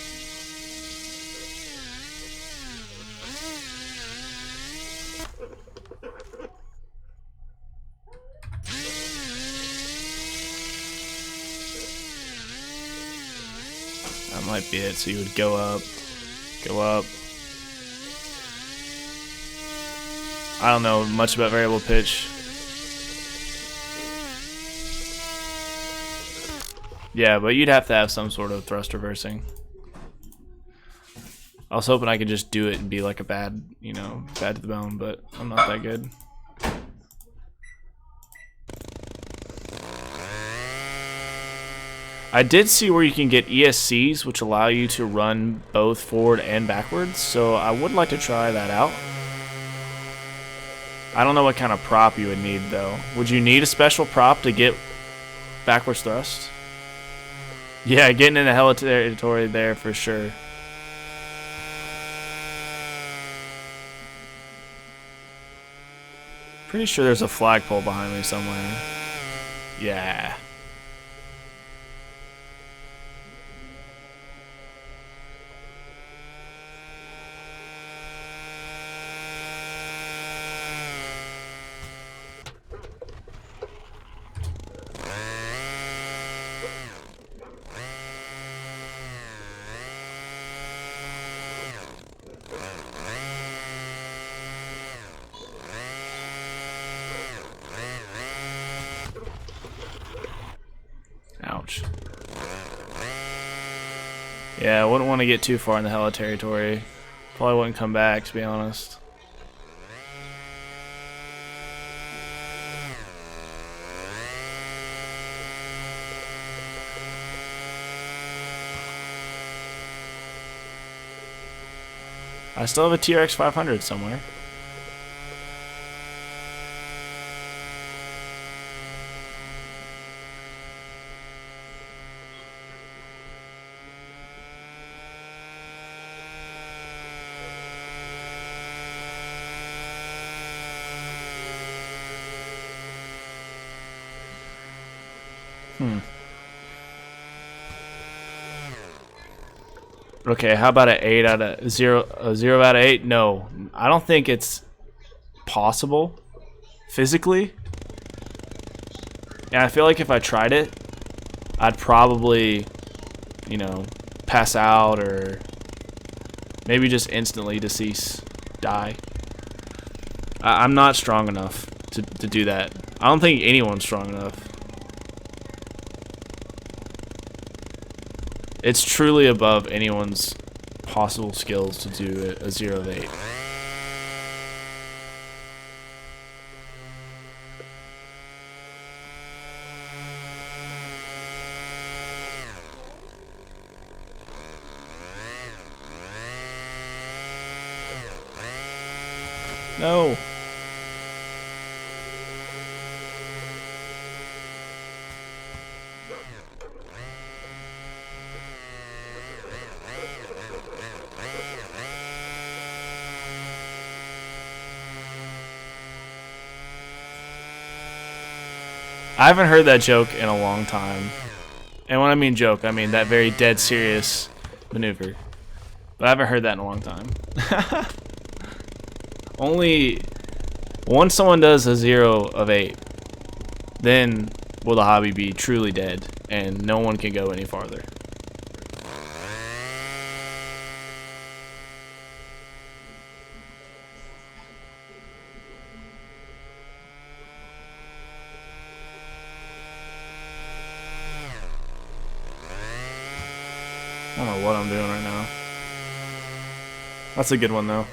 That might be it. So you would go up, go up. I don't know much about variable pitch. Yeah, but you'd have to have some sort of thrust reversing. I was hoping I could just do it and be like a bad, you know, bad to the bone, but I'm not that good. I did see where you can get ESCs, which allow you to run both forward and backwards, so I would like to try that out. I don't know what kind of prop you would need, though. Would you need a special prop to get backwards thrust? Yeah, getting in the heli territory there for sure. Pretty sure there's a flagpole behind me somewhere. Yeah. Yeah, I wouldn't want to get too far in the hella territory. Probably wouldn't come back, to be honest. I still have a TRX 500 somewhere. Okay, how about an 8 out of 0? A 0 out of 8? No, I don't think it's possible physically. And I feel like if I tried it, I'd probably, you know, pass out or maybe just instantly decease, die. I'm not strong enough to do that. I don't think anyone's strong enough. It's truly above anyone's possible skills to do a 0 of 8. No. I haven't heard that joke in a long time. And when I mean joke, I mean that very dead serious maneuver. But I haven't heard that in a long time. Only once someone does a 0 of 8, then will the hobby be truly dead and no one can go any farther. I don't know what I'm doing right now. That's a good one though.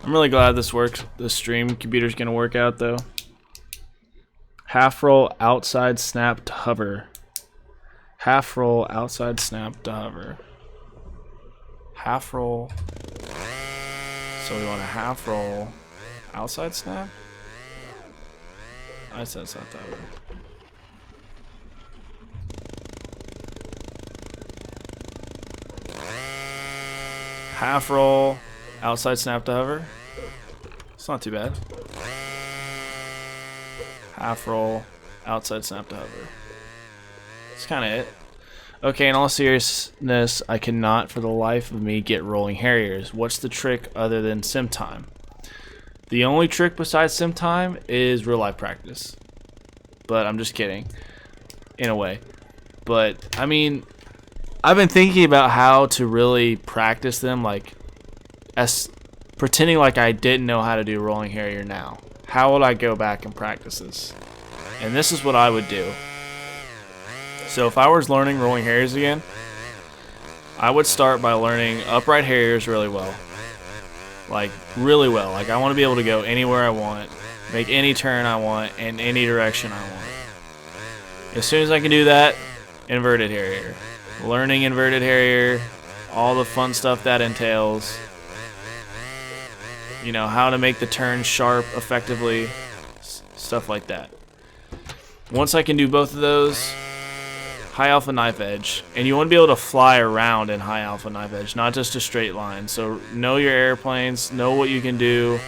I'm really glad this works. The stream computer's gonna work out though. Half roll outside snap to hover. Half roll outside snap to hover. Half roll. So we want a half roll outside snap? I said it's not that way. Half roll outside snap to hover. It's not too bad. Half roll outside snap to hover. That's kind of it. Okay, in all seriousness, I cannot for the life of me get rolling harriers. What's the trick other than sim time? The only trick besides sim time is real life practice. But I'm just kidding, in a way. But I mean, I've been thinking about how to really practice them, like as pretending like I didn't know how to do rolling harrier now. How would I go back and practice this? And this is what I would do. So if I was learning rolling harriers again, I would start by learning upright harriers really well. Like, really well. Like, I want to be able to go anywhere I want, make any turn I want, in any direction I want. As soon as I can do that, inverted harrier. Learning inverted harrier, all the fun stuff that entails. You know, how to make the turn sharp effectively, stuff like that. Once I can do both of those, high alpha knife edge, and you want to be able to fly around in high alpha knife edge, not just a straight line. So know your airplanes, know what you can do,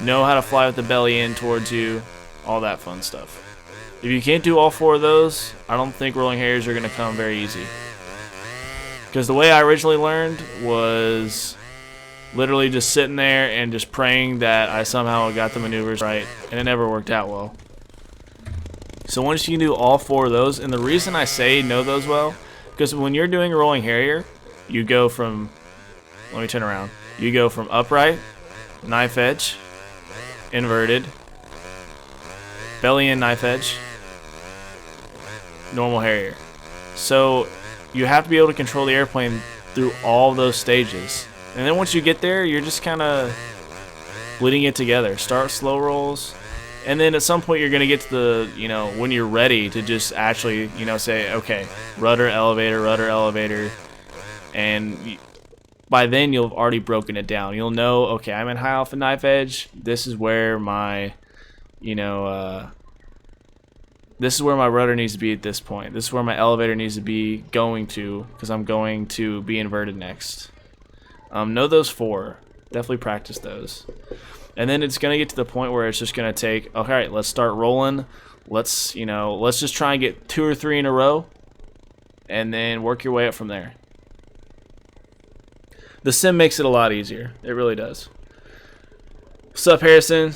know how to fly with the belly in towards you, all that fun stuff. If you can't do all 4 of those, I don't think rolling harriers are going to come very easy. Because the way I originally learned was literally just sitting there and just praying that I somehow got the maneuvers right, and it never worked out well. So once you can do all 4 of those, and the reason I say know those well, because when you're doing a rolling harrier, you go from, let me turn around, you go from upright, knife edge, inverted, belly in knife edge, normal harrier. So you have to be able to control the airplane through all those stages. And then once you get there, you're just kind of bleeding it together. Start slow rolls. And then at some point you're going to get to the, when you're ready to just actually, say, okay, rudder, elevator. And by then you'll have already broken it down. You'll know, okay, I'm in high alpha knife edge. This is where my, this is where my rudder needs to be at this point. This is where my elevator needs to be going to, because I'm going to be inverted next. Know those 4. Definitely practice those. And then it's going to get to the point where it's just going to take, okay, let's start rolling. Let's just try and get 2 or 3 in a row and then work your way up from there. The sim makes it a lot easier. It really does. What's up, Harrison?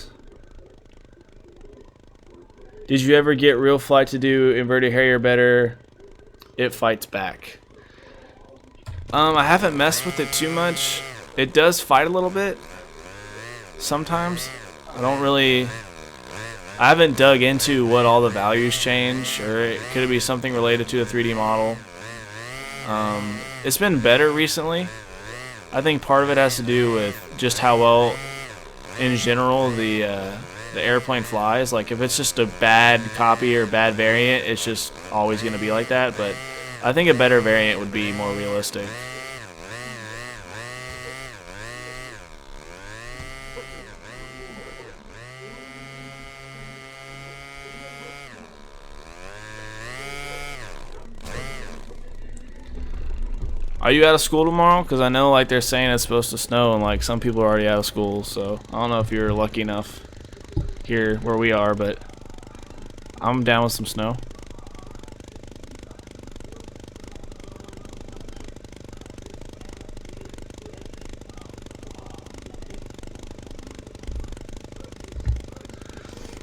Did you ever get Realflight to do inverted harrier better? It fights back. I haven't messed with it too much. It does fight a little bit. Sometimes. I haven't dug into what all the values change, or could it be something related to the 3D model? It's been better recently. I think part of it has to do with just how well, in general, the airplane flies. Like if it's just a bad copy or bad variant, it's just always going to be like that. But I think a better variant would be more realistic. Are you out of school tomorrow? Because I know like they're saying it's supposed to snow and like some people are already out of school. So I don't know if you're lucky enough here where we are, but I'm down with some snow.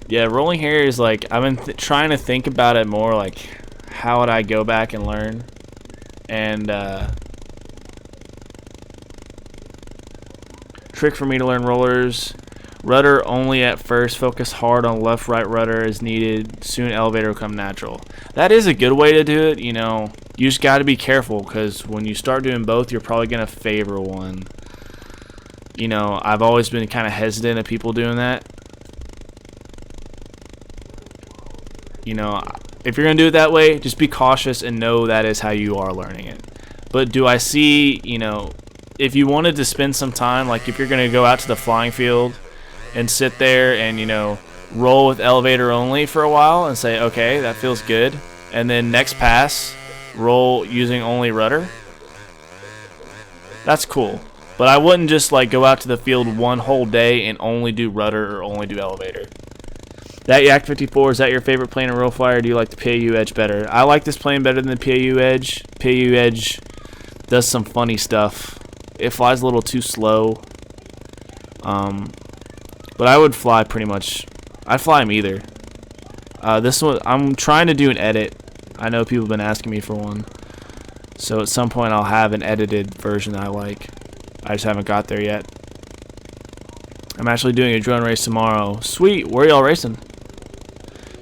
Yeah, rolling hair is like, I've been trying to think about it more like how would I go back and learn. And trick for me to learn rollers: rudder only at first, focus hard on left right rudder as needed, soon elevator will come natural. That is a good way to do it. You just got to be careful, because when you start doing both, you're probably going to favor one. I've always been kind of hesitant of people doing that. If you're going to do it that way, just be cautious and know that is how you are learning it. But do I see, if you wanted to spend some time, like if you're going to go out to the flying field and sit there and, roll with elevator only for a while and say, okay, that feels good, and then next pass, roll using only rudder, that's cool. But I wouldn't just like go out to the field one whole day and only do rudder or only do elevator. That Yak 54, is that your favorite plane in Realflight, or do you like the PAU Edge better? I like this plane better than the PAU Edge. PAU Edge does some funny stuff. It flies a little too slow. But I would fly pretty much, I'd fly them either. This one, I'm trying to do an edit. I know people have been asking me for one. So at some point I'll have an edited version that I like. I just haven't got there yet. I'm actually doing a drone race tomorrow. Sweet, where are y'all racing?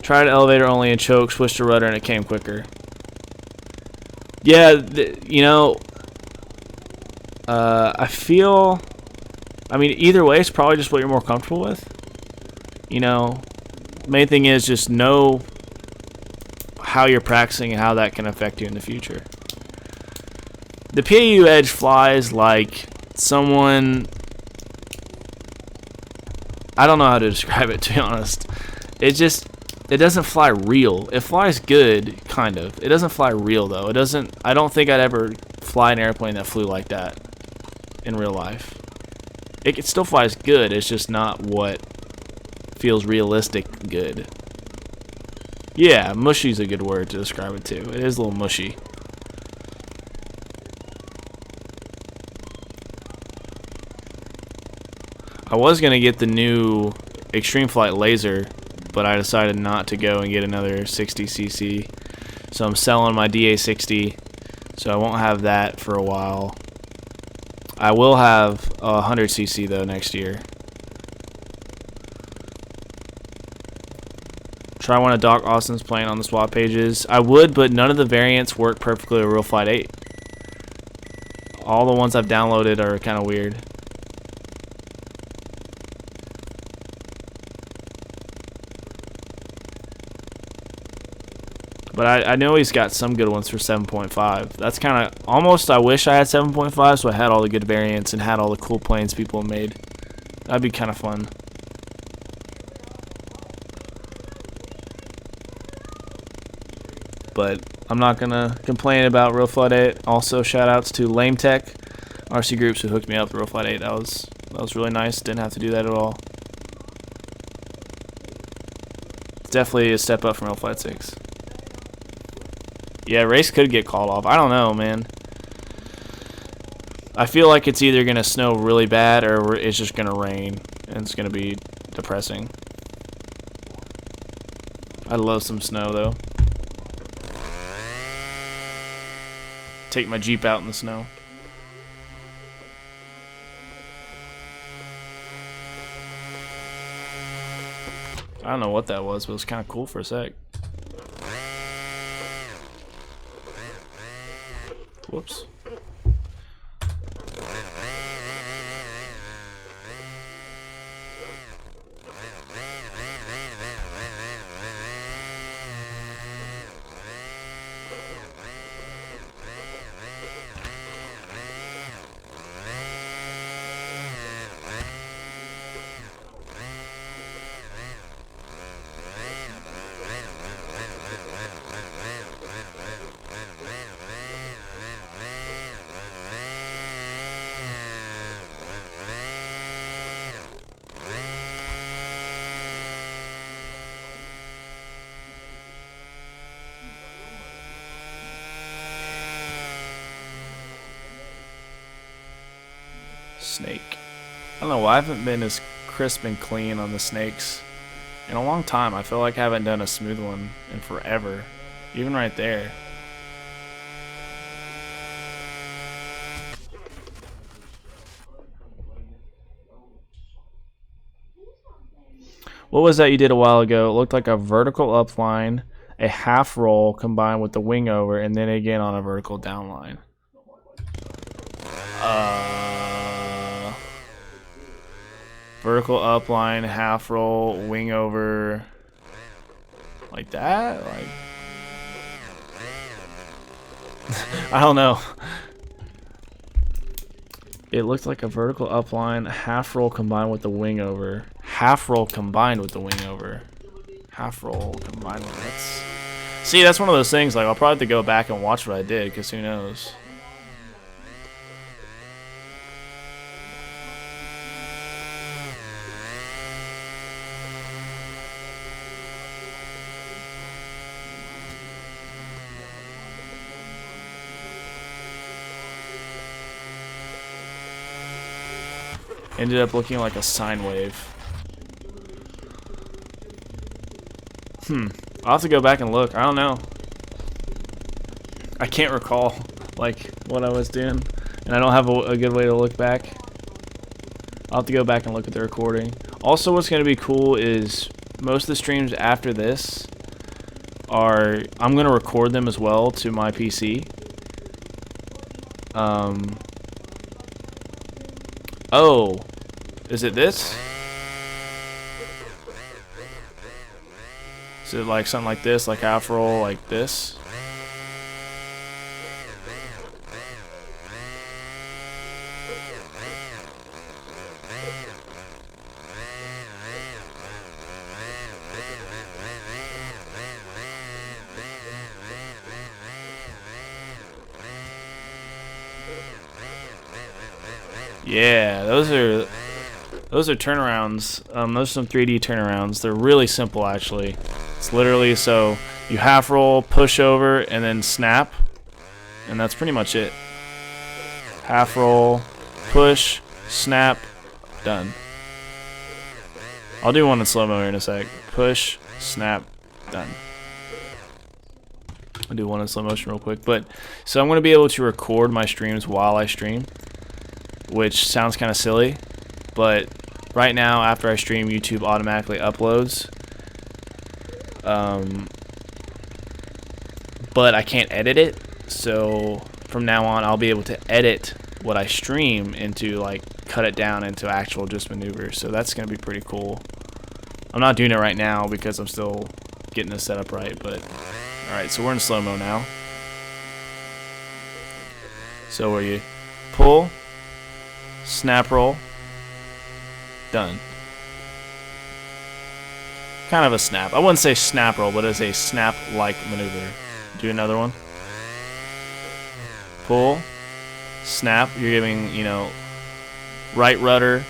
Tried elevator only and choke, switched to rudder, and it came quicker. Yeah, I feel, either way, it's probably just what you're more comfortable with. Main thing is just know how you're practicing and how that can affect you in the future. The PAU Edge flies like someone, I don't know how to describe it, to be honest. It just, It doesn't fly real. It flies good, kind of. It doesn't fly real though. It doesn't. I don't think I'd ever fly an airplane that flew like that in real life. It still flies good. It's just not what feels realistic good. Yeah, mushy's a good word to describe it too. It is a little mushy. I was gonna get the new Extreme Flight laser, but I decided not to go and get another 60cc. So I'm selling my DA60, so I won't have that for a while. I will have a 100cc though next year. Try one of Doc Austin's playing on the swap pages. I would, but none of the variants work perfectly with Realflight 8. All the ones I've downloaded are kind of weird. But I know he's got some good ones for 7.5. That's kind of almost. I wish I had 7.5 so I had all the good variants and had all the cool planes people have made. That'd be kind of fun. But I'm not gonna complain about Realflight 8. Also, shout outs to Lame Tech RC Groups who hooked me up with Realflight 8. That was really nice. Didn't have to do that at all. It's definitely a step up from Realflight 6. Yeah, race could get called off. I don't know, man. I feel like it's either going to snow really bad or it's just going to rain. And it's going to be depressing. I love some snow, though. Take my Jeep out in the snow. I don't know what that was, but it was kind of cool for a sec. Whoops. Snake. I don't know why I haven't been as crisp and clean on the snakes in a long time. I feel like I haven't done a smooth one in forever. Even right there. What was that you did a while ago? It looked like a vertical upline, a half roll combined with the wing over, and then again on a vertical downline. Vertical upline, half roll, wing over, like that? Like, I don't know. It looked like a vertical upline, half roll combined with the wing over. Half roll combined with the wing over. Half roll combined with it. See, that's one of those things, like, I'll probably have to go back and watch what I did, because who knows. Ended up looking like a sine wave. I'll have to go back and look. I don't know. I can't recall like what I was doing, and I don't have a good way to look back. I'll have to go back and look at the recording. Also, what's going to be cool is most of the streams after this are, I'm going to record them as well to my PC. Oh, is it this? Is it like something like this, like half roll, like this? Yeah, those are turnarounds. Those are some 3D turnarounds. They're really simple, actually. It's literally so you half roll, push over, and then snap, and that's pretty much it. Half roll, push, snap, done. I'll do one in slow-mo here in a sec. Push, snap, done. I'll do one in slow motion real quick. But so I'm going to be able to record my streams while I stream, which sounds kind of silly, but right now after I stream, YouTube automatically uploads. But I can't edit it, so from now on I'll be able to edit what I stream into, like, cut it down into actual just maneuvers. So that's going to be pretty cool. I'm not doing it right now because I'm still getting this set up right, but alright, so we're in slow-mo now. So where you pull, snap roll, done. Kind of a snap. I wouldn't say snap roll, but it's a snap-like maneuver. Do another one. Pull, snap. You're giving, you know, right rudder.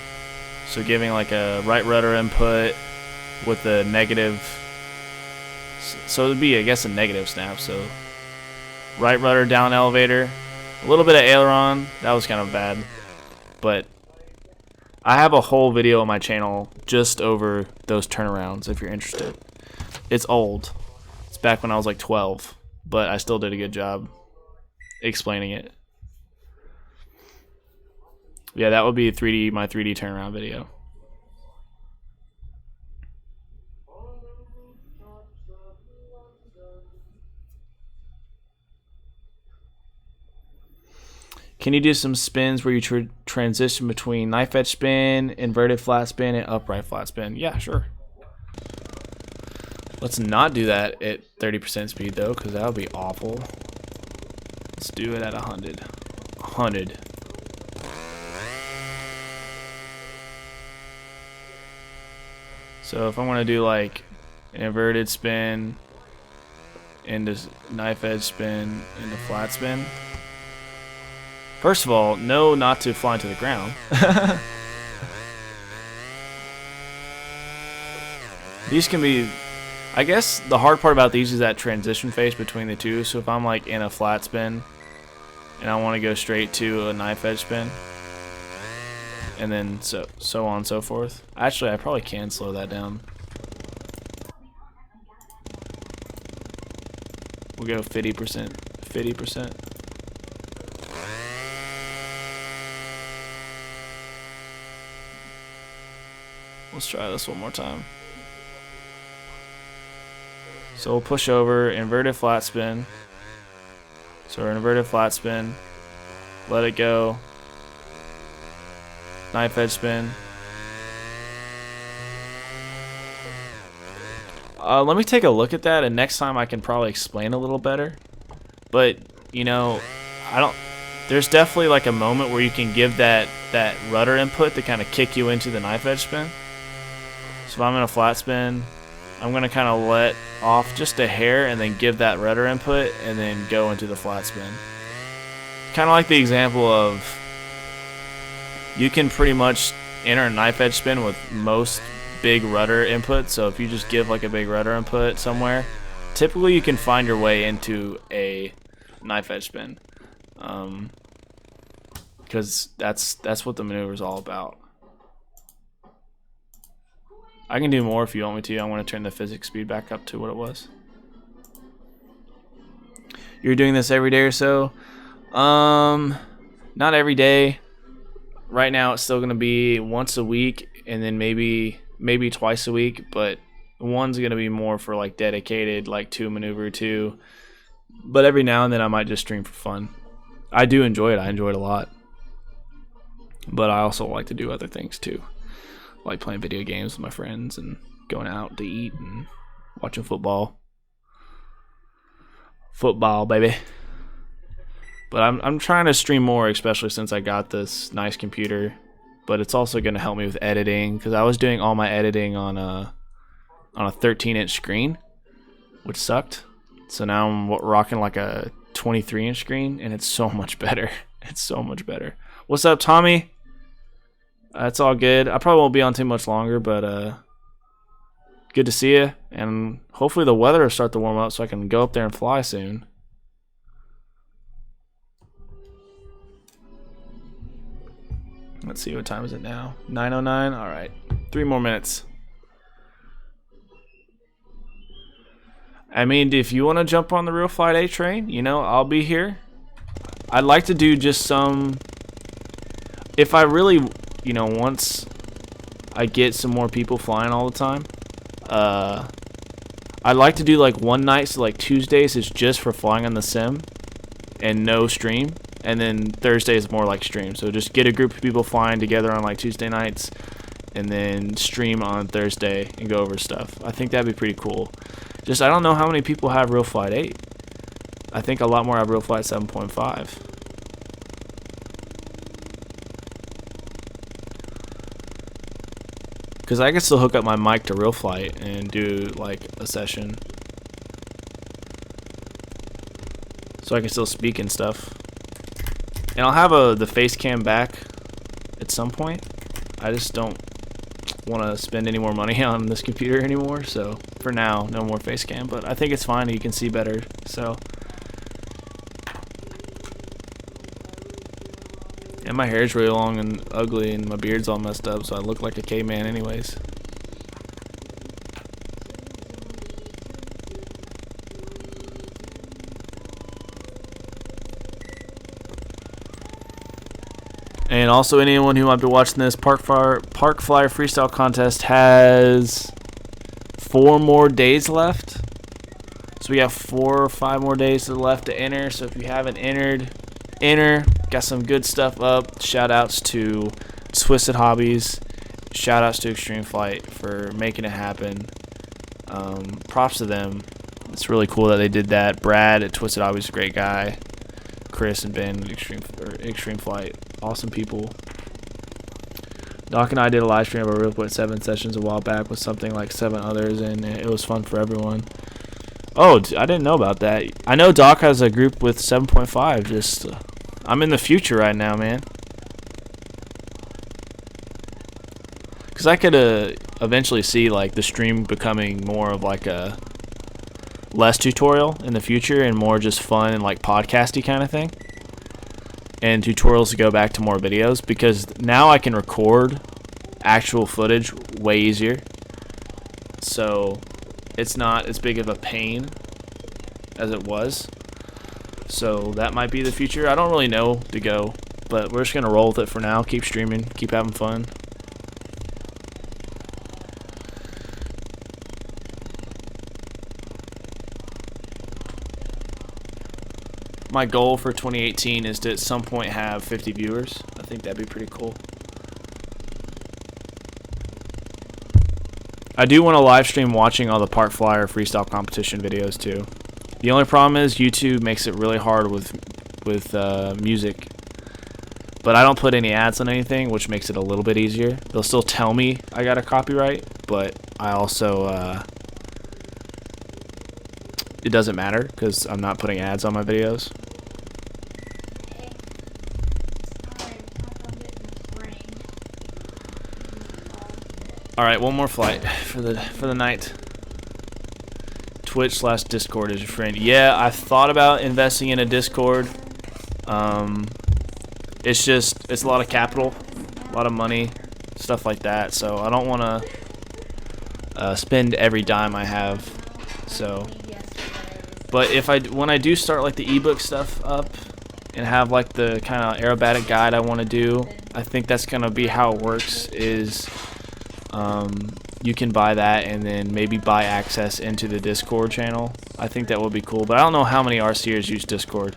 So giving like a right rudder input with the negative. So it'd be, I guess, a negative snap. So right rudder down elevator. A little bit of aileron. That was kind of bad. But I have a whole video on my channel just over those turnarounds if you're interested. It's old. It's back when I was like 12. But I still did a good job explaining it. Yeah, that would be my 3D turnaround video. Can you do some spins where you transition between knife edge spin, inverted flat spin, and upright flat spin? Yeah, sure. Let's not do that at 30% speed though, because that would be awful. Let's do it at 100. 100. So if I want to do like an inverted spin into knife edge spin into flat spin. First of all, no, not to fly into the ground. These can be, I guess the hard part about these is that transition phase between the two. So if I'm like in a flat spin and I want to go straight to a knife edge spin, and then so on and so forth. Actually, I probably can slow that down. We'll go 50%. 50%. Let's try this one more time. So we'll push over, inverted flat spin. So we're inverted flat spin. Let it go. Knife edge spin. Let me take a look at that, and next time I can probably explain a little better. But, you know, there's definitely like a moment where you can give that rudder input to kind of kick you into the knife edge spin. So if I'm in a flat spin, I'm going to kind of let off just a hair and then give that rudder input and then go into the flat spin. Kind of like the example of you can pretty much enter a knife edge spin with most big rudder input. So if you just give like a big rudder input somewhere, typically you can find your way into a knife edge spin. Because that's what the maneuver is all about. I can do more if you want me to. I want to turn the physics speed back up to what it was. You're doing this every day or so? Not every day. Right now it's still going to be once a week and then maybe twice a week, but one's going to be more for like dedicated, like to maneuver two. But every now and then I might just stream for fun. I do enjoy it. I enjoy it a lot. But I also like to do other things too. Like playing video games with my friends and going out to eat and watching football. Football, baby. But I'm trying to stream more, especially since I got this nice computer. But it's also going to help me with editing, because I was doing all my editing on a 13-inch screen, which sucked. So now I'm rocking like a 23-inch screen, and it's so much better. It's so much better. What's up, Tommy? That's all good. I probably won't be on too much longer, but good to see you. And hopefully the weather will start to warm up so I can go up there and fly soon. Let's see, what time is it now? 9:09. All right, 3 more minutes. I mean, if you want to jump on the Realflight A train, you know, I'll be here. I'd like to do just some. If I really, you know, once I get some more people flying all the time, I'd like to do like one night, so like Tuesdays is just for flying on the sim and no stream. And then Thursday is more like stream. So just get a group of people flying together on like Tuesday nights and then stream on Thursday and go over stuff. I think that'd be pretty cool. Just, I don't know how many people have Realflight 8. I think a lot more have Realflight 7.5. Because I can still hook up my mic to Realflight and do like a session. So I can still speak and stuff. And I'll have the face cam back at some point. I just don't want to spend any more money on this computer anymore. So for now, no more face cam. But I think it's fine. You can see better. So. And my hair's really long and ugly and my beard's all messed up. So I look like a caveman anyways. And also, anyone who might be watching this, Park Flyer Freestyle Contest has 4 more days left. So we have 4 or 5 more days left to enter. So if you haven't entered, enter. Got some good stuff up. Shout outs to Twisted Hobbies. Shout outs to Extreme Flight for making it happen. Props to them. It's really cool that they did that. Brad at Twisted Hobbies is a great guy. Chris and Ben at Extreme Flight. Awesome people. Doc and I did a live stream of our Realflight 7 sessions a while back with something like 7 others, and it was fun for everyone. Oh, I didn't know about that. I know Doc has a group with 7.5. Just, I'm in the future right now, man. Because I could eventually see like the stream becoming more of like a less tutorial in the future and more just fun and like podcasty kind of thing. And tutorials to go back to more videos, because now I can record actual footage way easier. So it's not as big of a pain as it was. So that might be the future. I don't really know to go, but we're just going to roll with it for now. Keep streaming, keep having fun. My goal for 2018 is to at some point have 50 viewers. I think that'd be pretty cool. I do want to live stream watching all the Park Flyer freestyle competition videos too. The only problem is YouTube makes it really hard with music. But I don't put any ads on anything, which makes it a little bit easier. They'll still tell me I got a copyright, but I also it doesn't matter because I'm not putting ads on my videos. All right, one more flight for the night. Twitch/Discord is your friend. Yeah, I've thought about investing in a Discord. It's a lot of capital, a lot of money, stuff like that. So I don't want to spend every dime I have. So, but when I do start like the ebook stuff up and have like the kind of aerobatic guide I want to do, I think that's gonna be how it works. Is you can buy that and then maybe buy access into the Discord channel. I think that would be cool, but I don't know how many RCers use Discord.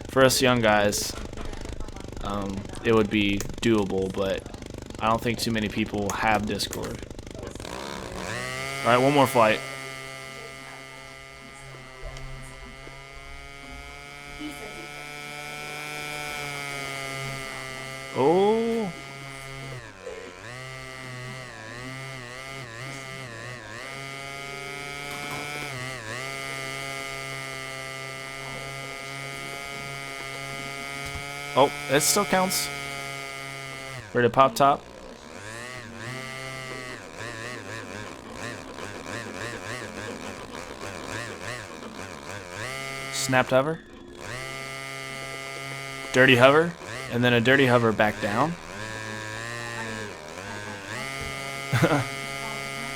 For us young guys, it would be doable, but I don't think too many people have Discord. Alright, one more flight. Oh. Oh, that still counts. For the pop top. Snapped hover. Dirty hover. And then a dirty hover back down.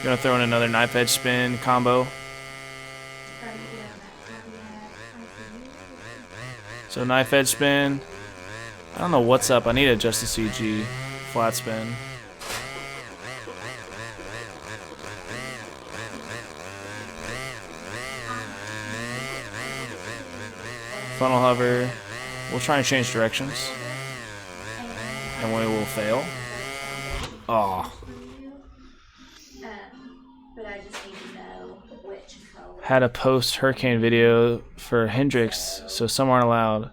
Gonna throw in another knife edge spin combo. So knife edge spin. I don't know what's up. I need to adjust the CG. Flat spin. Funnel hover. We'll try and change directions. And we will fail. Oh. Had a post hurricane video for Hendrix, so some aren't allowed.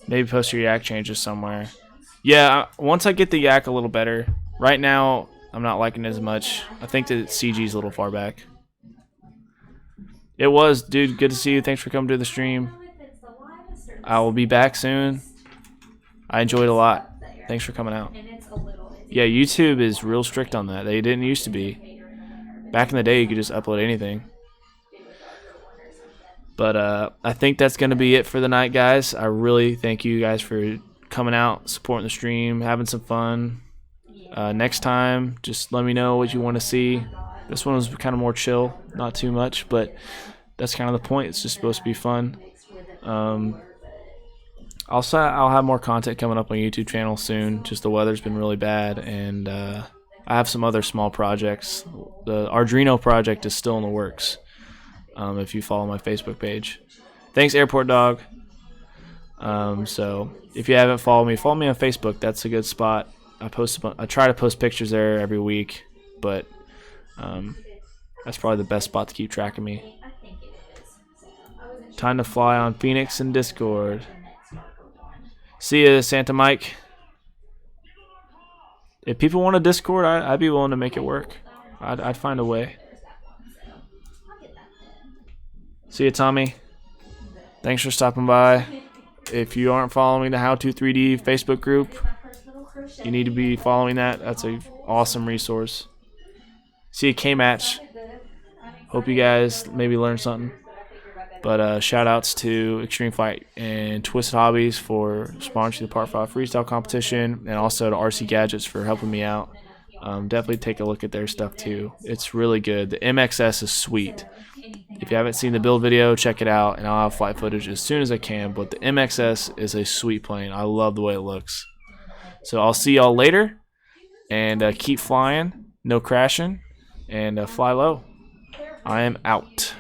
Maybe post your yak changes somewhere. Yeah, once I get the yak a little better. Right now, I'm not liking it as much. I think the CG's a little far back. It was, dude. Good to see you. Thanks for coming to the stream. I will be back soon. I enjoyed a lot. Thanks for coming out. Yeah, YouTube is real strict on that. They didn't used to be. Back in the day, you could just upload anything. But I think that's going to be it for the night, guys. I really thank you guys for coming out, supporting the stream, having some fun. Next time, just let me know what you want to see. This one was kind of more chill, not too much, but that's kind of the point. It's just supposed to be fun. I'll have more content coming up on YouTube channel soon. Just the weather's been really bad, and I have some other small projects. The Arduino project is still in the works. If you follow my Facebook page. Thanks, Airport Dog. So if you haven't followed me on Facebook. That's a good spot. I try to post pictures there every week, but that's probably the best spot to keep track of me. Time to fly on Phoenix and Discord. See ya, Santa Mike. If people want a Discord, I'd be willing to make it work. I'd find a way. See you, Tommy. Thanks for stopping by. If you aren't following the How to 3D Facebook group, you need to be following that. That's an awesome resource. See you, K-Match. Hope you guys maybe learned something. But shout outs to Extreme Fight and Twisted Hobbies for sponsoring the Part 5 freestyle competition, and also to RC Gadgets for helping me out. Definitely take a look at their stuff too. It's really good. The MXS is sweet. If you haven't seen the build video, check it out, and I'll have flight footage as soon as I can. But the MXS is a sweet plane. I love the way it looks. So I'll see y'all later, and keep flying, no crashing, and fly low. I am out.